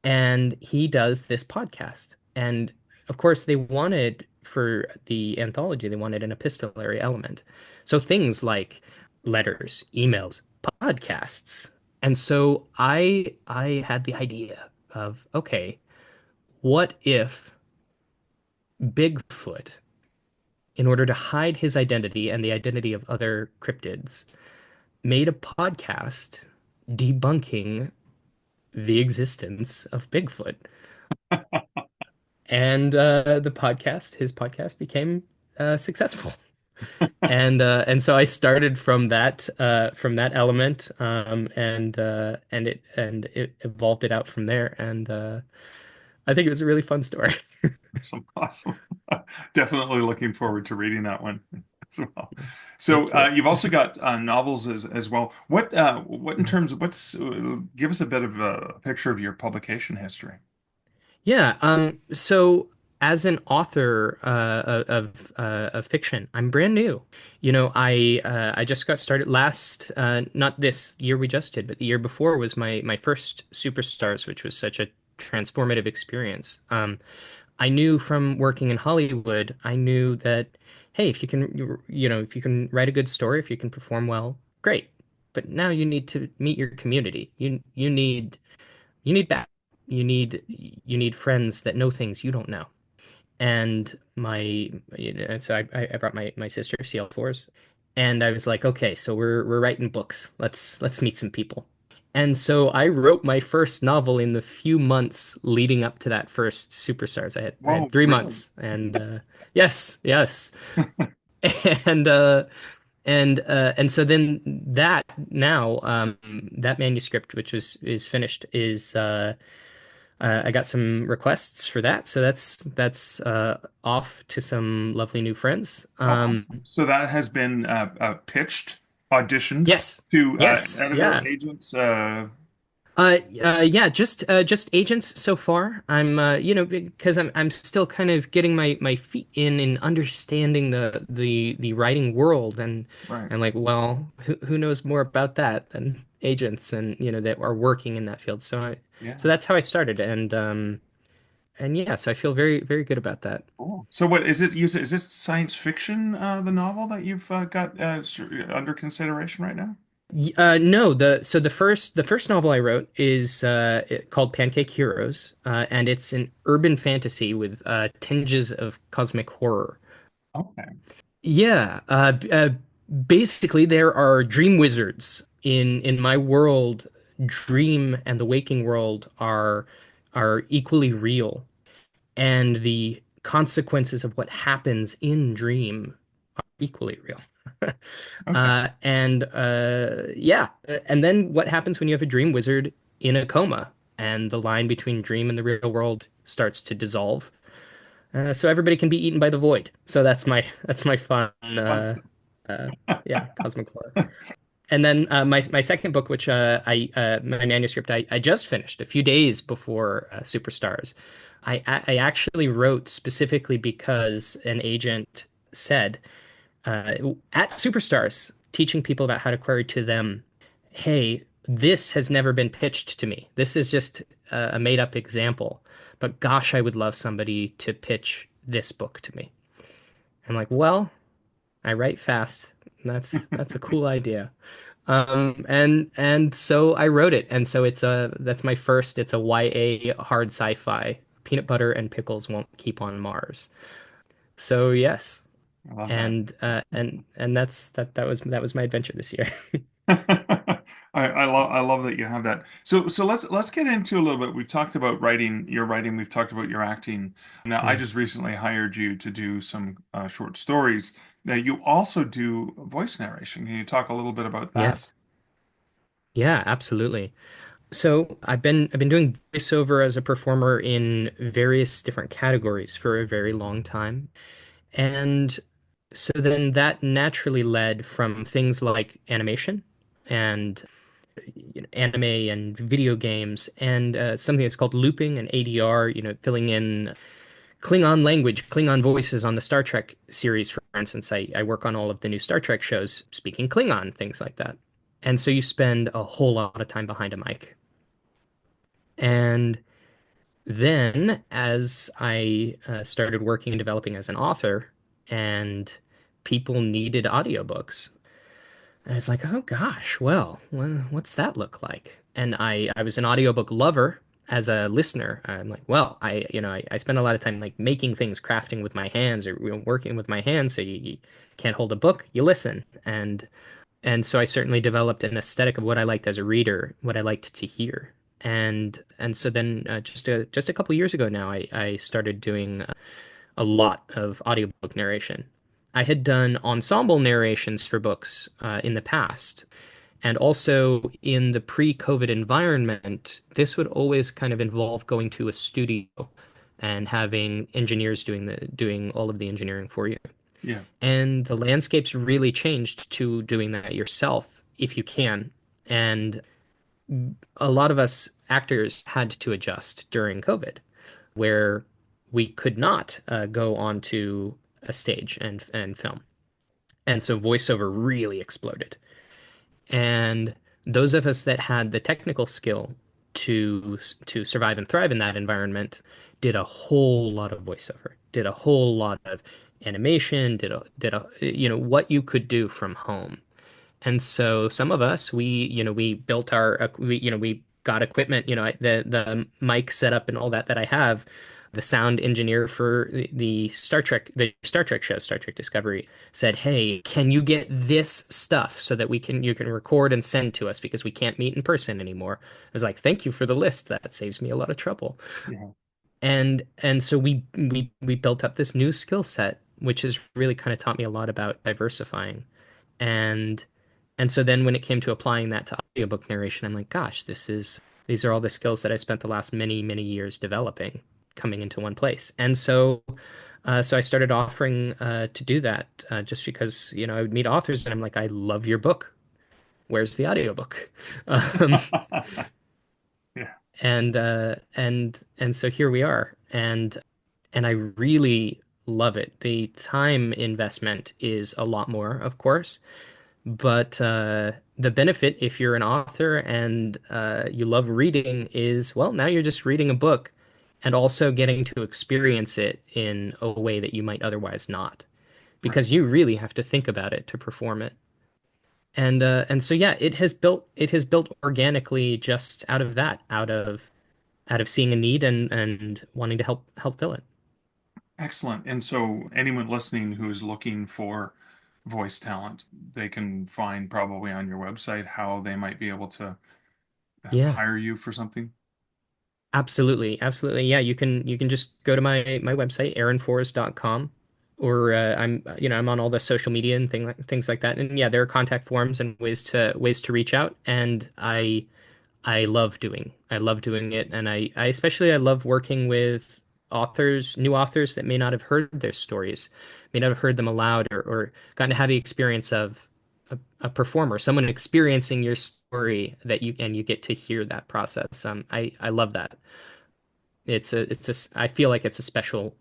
And he does this podcast. And of course, they wanted for the anthology, they wanted an epistolary element. So things like letters, emails, podcasts. And so I had the idea of, okay, what if Bigfoot, in order to hide his identity and the identity of other cryptids, made a podcast debunking the existence of Bigfoot. And his podcast became successful. And so I started from that element, and it evolved it out from there. And I think it was a really fun story. Awesome, awesome. Definitely looking forward to reading that one as well. Me So too. you've also got novels as well. What in terms of what's give us a bit of a picture of your publication history. Yeah. So as an author of fiction, I'm brand new. I just got started not this year we just did, but the year before was my first Superstars, which was such a transformative experience. I knew from working in Hollywood, I knew that, hey, if you can write a good story, if you can perform well, great. But now you need to meet your community. You need back. You need friends that know things you don't know. And so I brought my sister CL4s, and I was like, okay, so we're writing books. Let's meet some people. And so I wrote my first novel in the few months leading up to that first Superstars. I had Whoa, 3 months, really? and yes, yes, and so then that manuscript, which is finished, is I got some requests for that, so that's off to some lovely new friends. Oh, awesome. So that has been pitched, auditioned Yes, to yes, editor, yeah. agents. Yeah, just agents so far. Because I'm still kind of getting my feet in and understanding the writing world, and Right. I'm like, well, who knows more about that than agents and that are working in that field. Yeah. So that's how I started, and yeah, so I feel very very good about that. Cool. So what is it? Is this science fiction, the novel that you've got under consideration right now? No, the first novel I wrote is called Pancake Heroes, and it's an urban fantasy with tinges of cosmic horror. Okay. Yeah, basically there are dream wizards in my world. Dream and the waking world are equally real, and the consequences of what happens in dream are equally real. Okay. And yeah, and then what happens when you have a dream wizard in a coma and the line between dream and the real world starts to dissolve? So everybody can be eaten by the void. So that's my fun, Fun stuff. uh, yeah, cosmic horror. And then my second book, which my manuscript I just finished a few days before Superstars. I actually wrote specifically because an agent said uh, at Superstars, teaching people about how to query to them, hey, this has never been pitched to me. This is just a made up example. But gosh, I would love somebody to pitch this book to me. I'm like, well, I write fast. That's a cool idea. And so I wrote it. And so that's my first. It's a YA hard sci-fi. Peanut butter and pickles won't keep on Mars. So yes, I love that. and that was my adventure this year. I love that you have that. So let's get into a little bit. We've talked about writing, your writing. We've talked about your acting. Now, I Mm. just recently hired you to do some short stories. Now, you also do voice narration. Can you talk a little bit about that? Yes. Yeah, absolutely. So I've been doing voiceover as a performer in various different categories for a very long time. And so then that naturally led from things like animation and anime and video games and something that's called looping and ADR, filling in Klingon language, Klingon voices on the Star Trek series, for instance. I work on all of the new Star Trek shows speaking Klingon, things like that. And so you spend a whole lot of time behind a mic. And then as I started working and developing as an author, and people needed audiobooks, I was like, oh gosh, well, what's that look like? And I was an audiobook lover as a listener. I'm like, well, I spend a lot of time like making things, crafting with my hands or working with my hands. So you can't hold a book, you listen. And so I certainly developed an aesthetic of what I liked as a reader, what I liked to hear. And so then just a couple years ago now, I started doing a lot of audiobook narration. I had done ensemble narrations for books in the past. And also in the pre-COVID environment, this would always kind of involve going to a studio and having engineers doing all of the engineering for you. Yeah. And the landscape's really changed to doing that yourself if you can. And a lot of us actors had to adjust during COVID, where we could not go onto a stage and film. And so voiceover really exploded. And those of us that had the technical skill to survive and thrive in that environment did a whole lot of voiceover, did a whole lot of animation, did a what you could do from home. And so some of us, we built we got equipment, the mic setup and all that I have. The sound engineer for the Star Trek show, Star Trek Discovery, said, "Hey, can you get this stuff so that you can record and send to us because we can't meet in person anymore?" I was like, "Thank you for the list. That saves me a lot of trouble." Yeah. And so we built up this new skill set, which has really kind of taught me a lot about diversifying. And and so then when it came to applying that to audiobook narration, I'm like, gosh, these are all the skills that I spent the last many, many years developing coming into one place. And so I started offering to do that just because, I would meet authors and I'm like, I love your book. Where's the audiobook? Um, Yeah. and so here we are. And I really love it. The time investment is a lot more, of course, But the benefit, if you're an author and you love reading, is, well, now you're just reading a book and also getting to experience it in a way that you might otherwise not, Right. because you really have to think about it to perform it. And so yeah, it has built organically just out of that, out of seeing a need and wanting to help fill it. Excellent. And so anyone listening who's looking for voice talent, they can find probably on your website how they might be able to Yeah. hire you for something. Absolutely, absolutely. Yeah, you can just go to my website, aaronforrest.com, or I'm on all the social media and things like that. And yeah, there are contact forms and ways to reach out. And I love doing it. And I especially I love working with new authors that may not have heard their stories, may not have heard them aloud, or gotten to have the experience of a performer, someone experiencing your story, you get to hear that process. I love that. I feel like it's a special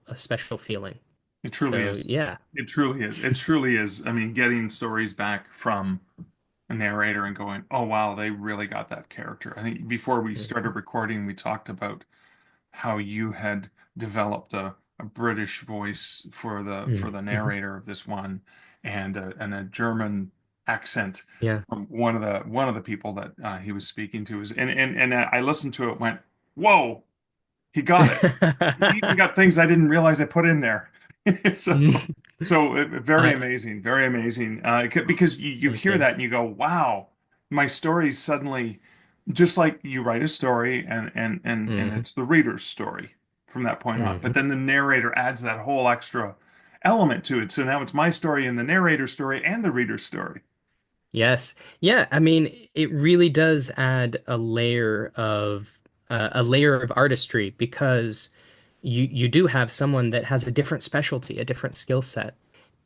feeling. It truly So is. yeah. It truly is. It truly is. I mean, getting stories back from a narrator and going, oh, wow, they really got that character. I think before we started Mhm. recording, we talked about how you had developed a British voice for the Mhm. narrator of this one and a German accent Yeah. from one of the people that he was speaking to. And I listened to it, and went, whoa, he got it. He even got things I didn't realize I put in there. So, very I amazing, very amazing. Because you Thank hear you. that and you go, wow, my story's suddenly just like you write a story and Hmm. it's the reader's story from that point on. But Hmm. then the narrator adds that whole extra element to it. So now it's my story and the narrator's story and the reader's story. Yes. Yeah, I mean, it really does add a layer of artistry, because you do have someone that has a different specialty, a different skill set.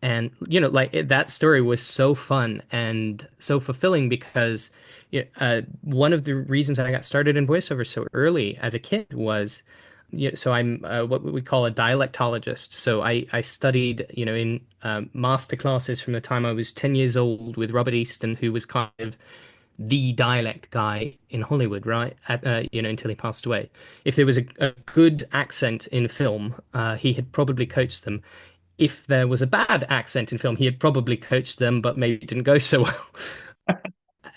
And that story was so fun and so fulfilling, because one of the reasons I got started in voiceover so early as a kid was, so I'm what we call a dialectologist. So I studied, in masterclasses from the time I was 10 years old with Robert Easton, who was kind of the dialect guy in Hollywood, right? Until he passed away. If there was a good accent in film, he had probably coached them. If there was a bad accent in film, he had probably coached them, but maybe it didn't go so well.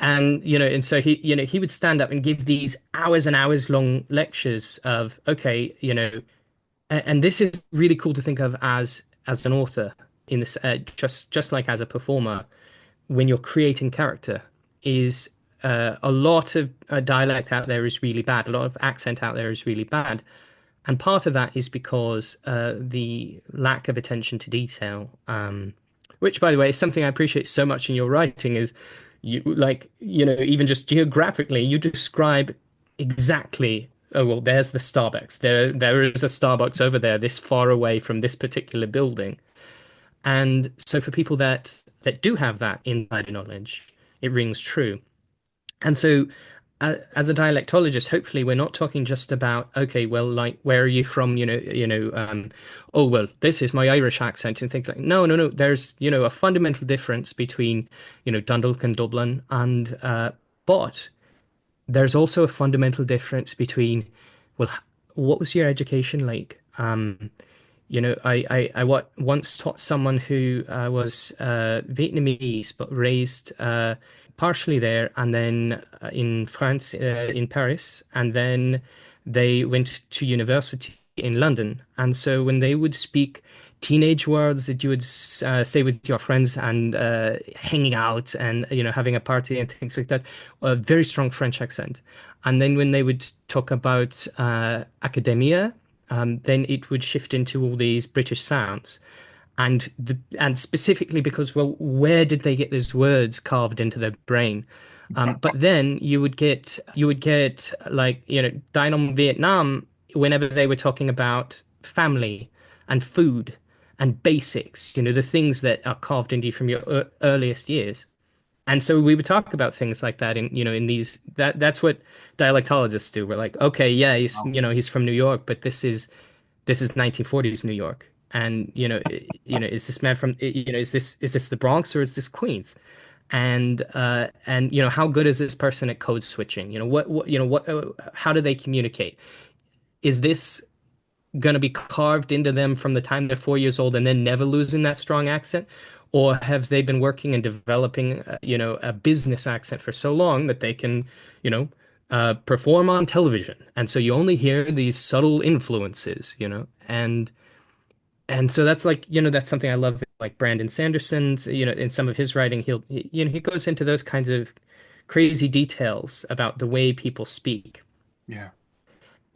And so he would stand up and give these hours and hours long lectures of, okay, and this is really cool to think of as an author, in this, just like as a performer, when you're creating character, is a lot of dialect out there is really bad. A lot of accent out there is really bad. And part of that is because the lack of attention to detail, which, by the way, is something I appreciate so much in your writing, is even just geographically, you describe exactly, oh, well, there's the Starbucks. There is a Starbucks over there, this far away from this particular building. And so for people that do have that insider knowledge, it rings true. And so, as a dialectologist, hopefully we're not talking just about, okay, well, like, where are you from? Oh, well, this is my Irish accent and things like. No, no, no. There's a fundamental difference between Dundalk and Dublin, and but there's also a fundamental difference between, well, what was your education like? Once taught someone who was Vietnamese but raised partially there, and then in France, in Paris, and then they went to university in London. And so when they would speak teenage words that you would say with your friends and hanging out and having a party and things like that, a very strong French accent. And then when they would talk about academia, then it would shift into all these British sounds. And specifically because, well, where did they get those words carved into their brain? But then you would get like, Dine on Vietnam, whenever they were talking about family and food and basics, the things that are carved into you from your earliest years. And so we would talk about things like that in these, that's what dialectologists do. We're like, okay, yeah, he's from New York, but this is 1940s New York. And is this man from, is this the Bronx, or is this Queens? And how good is this person at code switching? How do they communicate? Is this going to be carved into them from the time they're 4 years old and then never losing that strong accent? Or have they been working and developing, a business accent for so long that they can, perform on television? And so you only hear these subtle influences, and so that's like, that's something I love, like Brandon Sanderson's, in some of his writing, he goes into those kinds of crazy details about the way people speak. Yeah.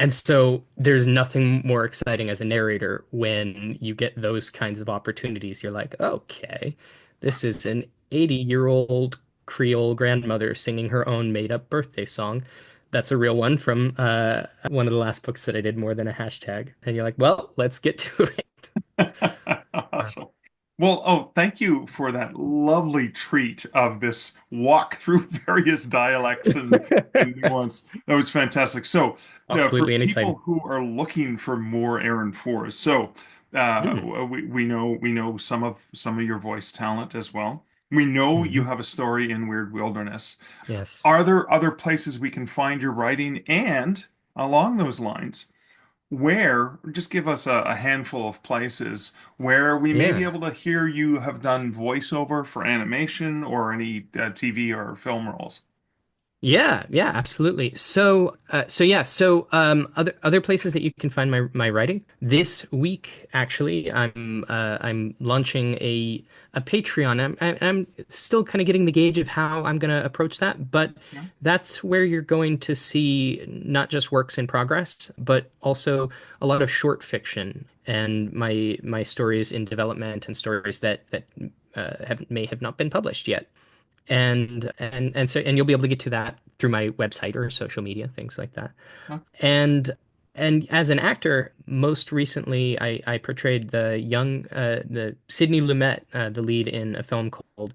And so there's nothing more exciting as a narrator when you get those kinds of opportunities. You're like, okay, this is an 80-year-old Creole grandmother singing her own made-up birthday song. That's a real one from one of the last books that I did, more than a hashtag. And you're like, well, let's get to it. Awesome. Well, thank you for that lovely treat of this walk through various dialects and nuance. That was fantastic. So, for Absolutely, anytime. people who are looking for more Aaron Forrest, Mm, we know some of your voice talent as well. We know you mhm. have a story in Weird Wilderness. Yes. Are there other places we can find your writing? And along those lines, where, just give us a handful of places where we may be Yeah. able to hear you have done voiceover for animation or any TV or film roles. Yeah, yeah, absolutely. Other places that you can find my writing. This week, actually, I'm launching a Patreon. I'm still kind of getting the gauge of how I'm going to approach that, but Yeah. that's where you're going to see not just works in progress, but also a lot of short fiction and my stories in development and stories that may have not been published yet. And you'll be able to get to that through my website or social media, things like that. Huh? And as an actor, most recently I portrayed the Sidney Lumet, the lead in a film called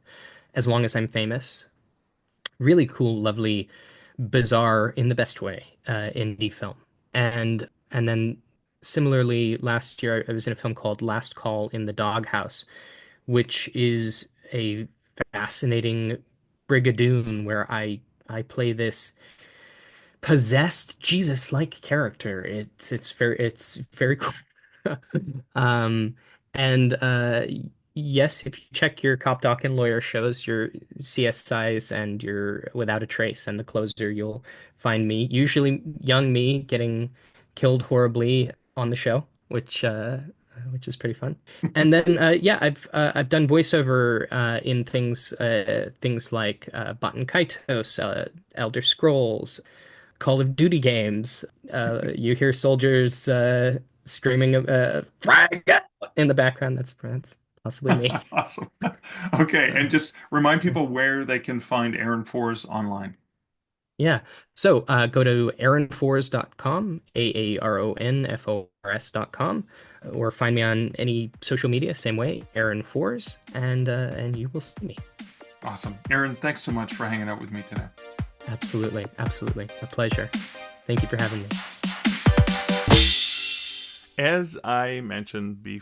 As Long as I'm Famous. Really cool, lovely, bizarre in the best way, indie film. And then similarly, last year I was in a film called Last Call in the Doghouse, which is a fascinating brigadoon where I play this possessed Jesus-like character. It's very cool. Um, and yes, if you check your cop doc and lawyer shows, your CSIs and your Without a Trace and The Closer, you'll find me, usually young me, getting killed horribly on the show, which is pretty fun. And then yeah, I've done voiceover in things like Baten Kaitos, Elder Scrolls, Call of Duty games. You hear soldiers screaming "Frag!" in the background. That's possibly me. Awesome. Okay, and just remind people where they can find Aaron Forrest online. Yeah. So go to aaronfors.com, aaronfors.com, or find me on any social media, same way, Aaron Fors, and you will see me. Awesome. Aaron, thanks so much for hanging out with me today. Absolutely, absolutely, a pleasure. Thank you for having me. As I mentioned the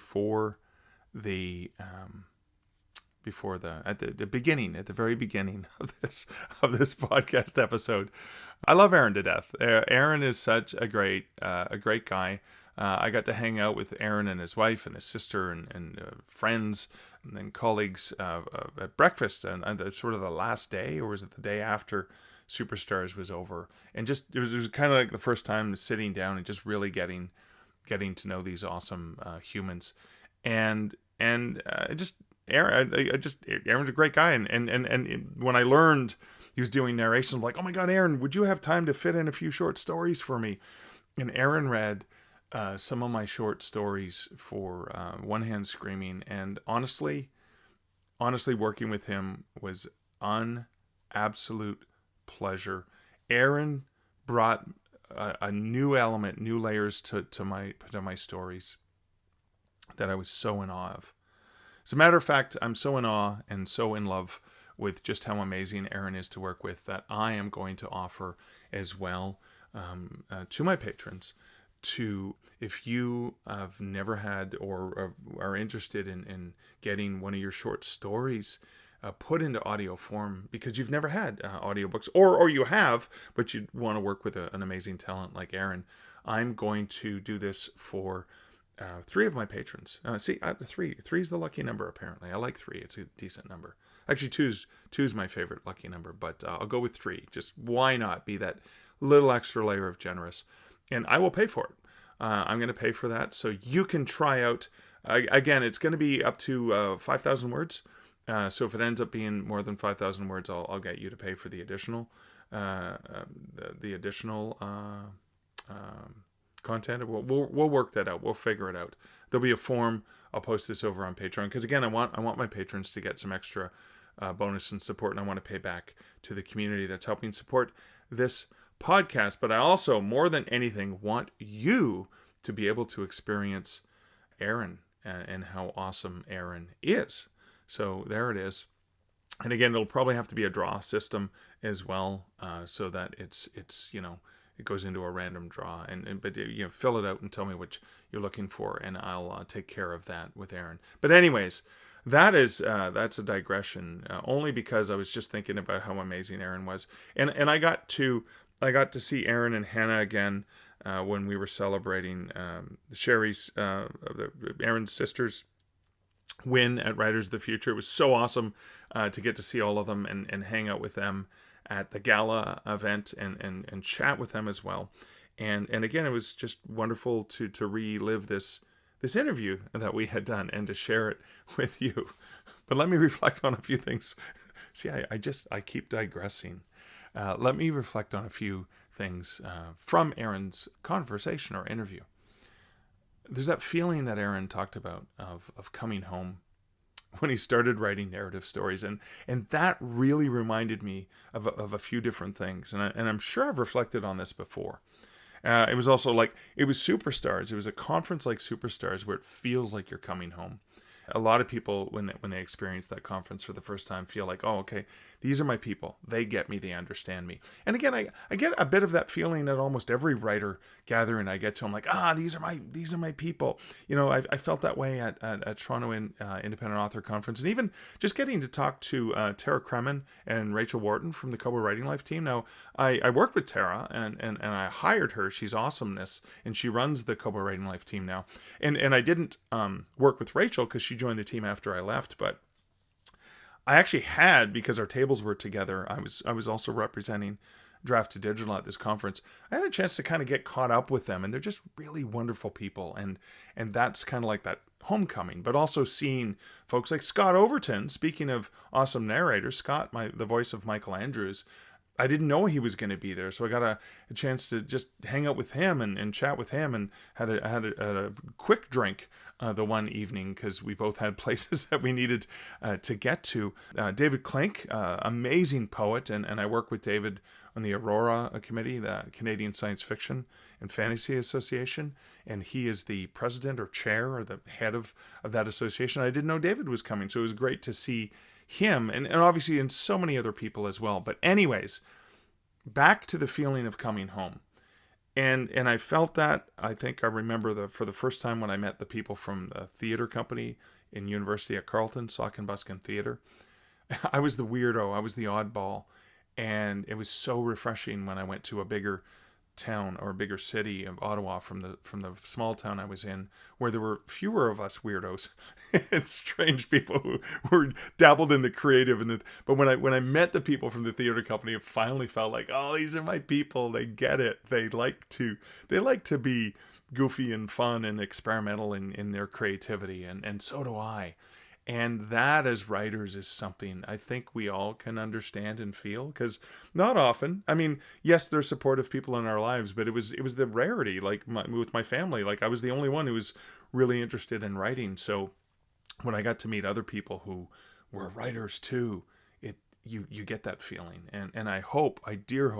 at the beginning, at the very beginning of this podcast episode, I love Aaron to death. Aaron is such a great guy. I got to hang out with Aaron and his wife and his sister and friends and colleagues at breakfast and sort of the last day, or was it the day after Superstars was over? And just it was kind of like the first time sitting down and just really getting to know these awesome humans, and just Aaron. Aaron's a great guy, and when I learned he was doing narration, I'm like, oh my God, Aaron, would you have time to fit in a few short stories for me? And Aaron read some of my short stories for One Hand Screaming, and honestly, working with him was an absolute pleasure. Aaron brought a new element, new layers to my stories that I was so in awe of. As a matter of fact, I'm so in awe and so in love with just how amazing Aaron is to work with that I am going to offer as well to my patrons. If you have never had or are interested in getting one of your short stories put into audio form because you've never had audiobooks, or you have, but you want to work with an amazing talent like Aaron, I'm going to do this for 3 of my patrons. Three is the lucky number, apparently. I like 3. It's a decent number. Actually, two's my favorite lucky number, but I'll go with 3. Just why not be that little extra layer of generous? And I will pay for it. I'm going to pay for that so you can try out. Again, it's going to be up to 5,000 words. So if it ends up being more than 5,000 words, I'll get you to pay for the additional content. We'll work that out. We'll figure it out. There'll be a form. I'll post this over on Patreon because again, I want my patrons to get some extra bonus and support, and I want to pay back to the community that's helping support this podcast. But I also, more than anything, want you to be able to experience Aaron and how awesome Aaron is. So there it is. And again, it'll probably have to be a draw system as well, so that it's it goes into a random draw. But fill it out and tell me what you're looking for, and I'll take care of that with Aaron. But anyways, that's a digression, only because I was just thinking about how amazing Aaron was, and I got to see Aaron and Hannah again when we were celebrating Sherry's Aaron's sister's win at Writers of the Future. It was so awesome to get to see all of them and hang out with them at the gala event and chat with them as well. And again, it was just wonderful to relive this interview that we had done and to share it with you. But let me reflect on a few things. See, I keep digressing. Let me reflect on a few things from Aaron's conversation or interview. There's that feeling that Aaron talked about of coming home when he started writing narrative stories, and that really reminded me of a few different things, and I'm sure I've reflected on this before. It was also like, it was Superstars. It was a conference like Superstars where it feels like you're coming home. A lot of people, when they experience that conference for the first time, feel like, oh, okay, these are my people. They get me. They understand me. And again, I get a bit of that feeling at almost every writer gathering I get to. I'm like, these are my people. I felt that way at Toronto Independent Author Conference, and even just getting to talk to Tara Kremen and Rachel Wharton from the Kobo Writing Life team. Now, I worked with Tara and I hired her. She's awesomeness, and she runs the Kobo Writing Life team now. And I didn't work with Rachel because she joined the team after I left, but I actually had, because our tables were together, I was also representing Draft to Digital at this conference. I had a chance to kind of get caught up with them, and they're just really wonderful people, and that's kind of like that homecoming. But also seeing folks like Scott Overton, speaking of awesome narrators, Scott, the voice of Michael Andrews, I didn't know he was going to be there, so I got a chance to just hang out with him and chat with him, and had a quick drink the one evening because we both had places that we needed to get to. David Klink, amazing poet, and I work with David on the Aurora Committee, the Canadian Science Fiction and Fantasy Association, and he is the president or chair or the head of that association. I didn't know David was coming, so it was great to see him, and obviously and so many other people as well. But anyways, back to the feeling of coming home. And I felt that, I think I remember for the first time when I met the people from the theater company in University at Carleton, Sock and Buskin Theater. I was the weirdo, I was the oddball, and it was so refreshing when I went to a bigger town or a bigger city of Ottawa from the small town I was in, where there were fewer of us weirdos. It's strange people who were dabbled in the creative, but when I met the people from the theater company, it finally felt like, oh, these are my people. They get it. They like to be goofy and fun and experimental in their creativity, and so do I. And that, as writers, is something I think we all can understand and feel, because not often, I mean, yes, there's supportive people in our lives, but it was the rarity, like with my family. Like, I was the only one who was really interested in writing. So when I got to meet other people who were writers too, you get that feeling. And I hope, dear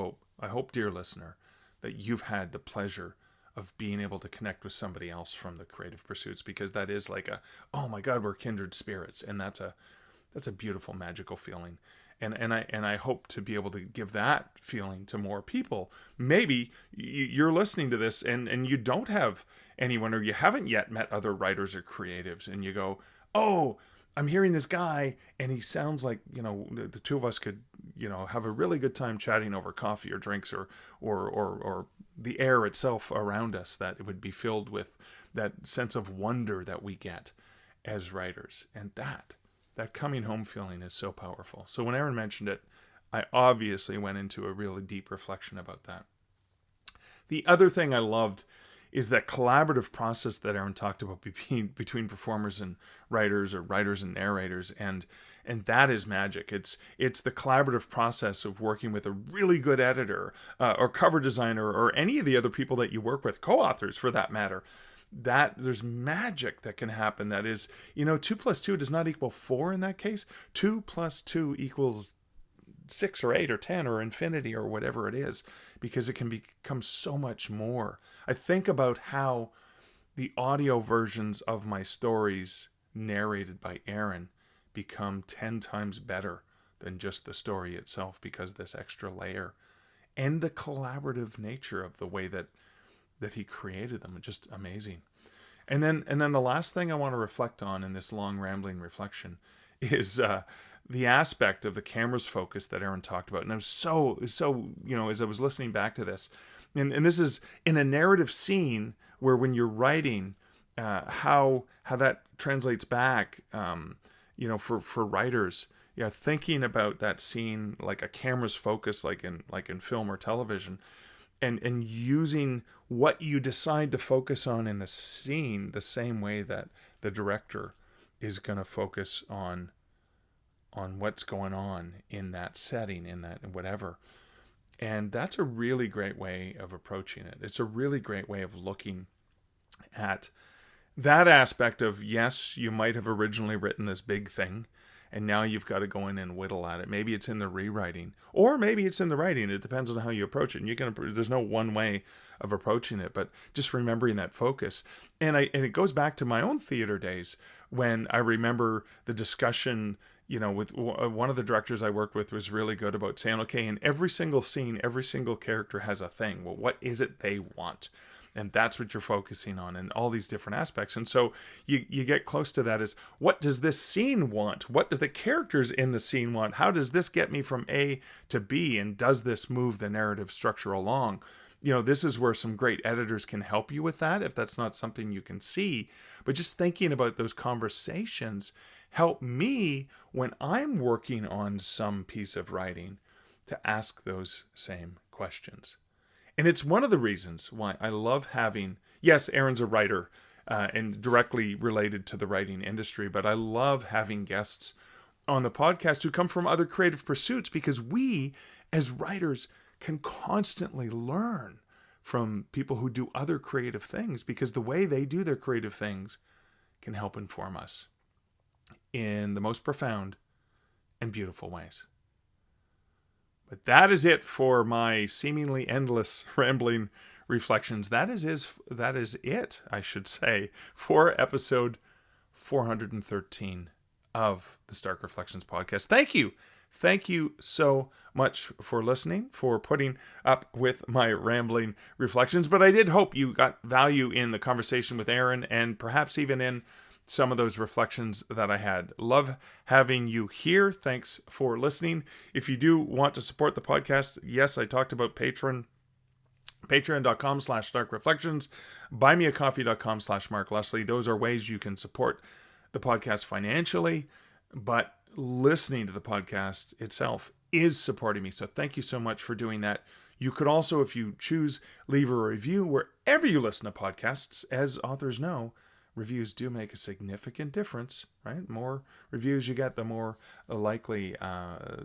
listener, that you've had the pleasure of being able to connect with somebody else from the creative pursuits, because that is like oh my God, we're kindred spirits, and that's a beautiful, magical feeling. And I hope to be able to give that feeling to more people. Maybe you're listening to this and you don't have anyone, or you haven't yet met other writers or creatives, and you go, oh, I'm hearing this guy and he sounds like, the two of us could, have a really good time chatting over coffee or drinks or the air itself around us, that it would be filled with that sense of wonder that we get as writers. And that coming home feeling is so powerful. So when Aaron mentioned it, I obviously went into a really deep reflection about that. The other thing I loved is that collaborative process that Aaron talked about between performers and writers, or writers and narrators, and that is magic. It's the collaborative process of working with a really good editor, or cover designer, or any of the other people that you work with, co-authors for that matter. That there's magic that can happen. That is, 2 + 2 does not equal 4 in that case. 2 + 2 equals 6 or 8 or 10 or infinity or whatever it is, because it can become so much more. I think about how the audio versions of my stories narrated by Aaron become 10 times better than just the story itself, because this extra layer and the collaborative nature of the way that he created them are just amazing. And then the last thing I want to reflect on in this long rambling reflection is the aspect of the camera's focus that Aaron talked about. And I was so as I was listening back to this, and this is in a narrative scene where when you're writing, how that translates back, for writers, thinking about that scene like a camera's focus, like in film or television, and using what you decide to focus on in the scene the same way that the director is going to focus on what's going on in that setting, in that whatever. And that's a really great way of approaching it. It's a really great way of looking at that aspect of, yes, you might have originally written this big thing, and now you've got to go in and whittle at it. Maybe it's in the rewriting, or maybe it's in the writing. It depends on how you approach it. And there's no one way of approaching it, but just remembering that focus. And it goes back to my own theater days, when I remember the discussion, with one of the directors I worked with was really good about saying, okay, in every single scene, every single character has a thing. Well, what is it they want? And that's what you're focusing on, and all these different aspects. And so you get close to that is, what does this scene want? What do the characters in the scene want? How does this get me from A to B? And does this move the narrative structure along? This is where some great editors can help you with that, if that's not something you can see. But just thinking about those conversations help me when I'm working on some piece of writing to ask those same questions. And it's one of the reasons why I love having, yes, Aaron's a writer and directly related to the writing industry, but I love having guests on the podcast who come from other creative pursuits, because we as writers can constantly learn from people who do other creative things, because the way they do their creative things can help inform us in the most profound and beautiful ways. But that is it for my seemingly endless rambling reflections. That is it, I should say, for episode 413 of the Stark Reflections podcast. Thank you. Thank you so much for listening, for putting up with my rambling reflections. But I did hope you got value in the conversation with Aaron, and perhaps even in some of those reflections that I had. Love having you here. Thanks for listening. If you do want to support the podcast, yes, I talked about Patreon. Patreon.com/StarkReflections, buymeacoffee.com/Mark Leslie. Those are ways you can support the podcast financially, but listening to the podcast itself is supporting me. So thank you so much for doing that. You could also, if you choose, leave a review wherever you listen to podcasts. As authors know, reviews do make a significant difference, right? More reviews you get, the more likely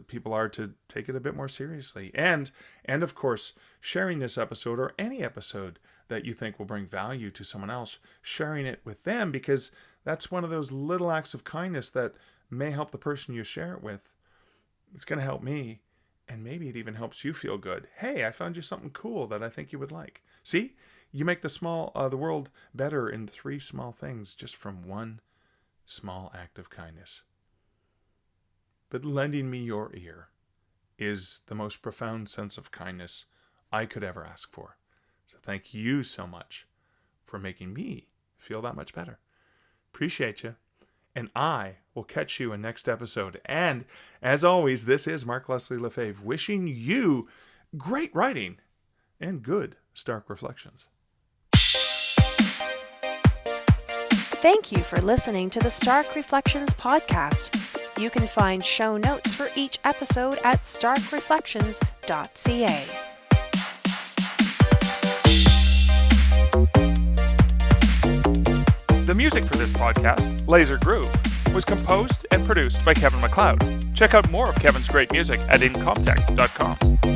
people are to take it a bit more seriously. And of course, sharing this episode, or any episode that you think will bring value to someone else, sharing it with them, because that's one of those little acts of kindness that may help the person you share it with. It's going to help me, and maybe it even helps you feel good. Hey, I found you something cool that I think you would like. See? You make the world better in 3 small things, just from one small act of kindness. But lending me your ear is the most profound sense of kindness I could ever ask for. So thank you so much for making me feel that much better. Appreciate you. and I will catch you in next episode. And as always, this is Mark Leslie Lefebvre wishing you great writing and good Stark Reflections. Thank you for listening to the Stark Reflections podcast. You can find show notes for each episode at starkreflections.ca. The music for this podcast, Laser Groove, was composed and produced by Kevin MacLeod. Check out more of Kevin's great music at incomptech.com.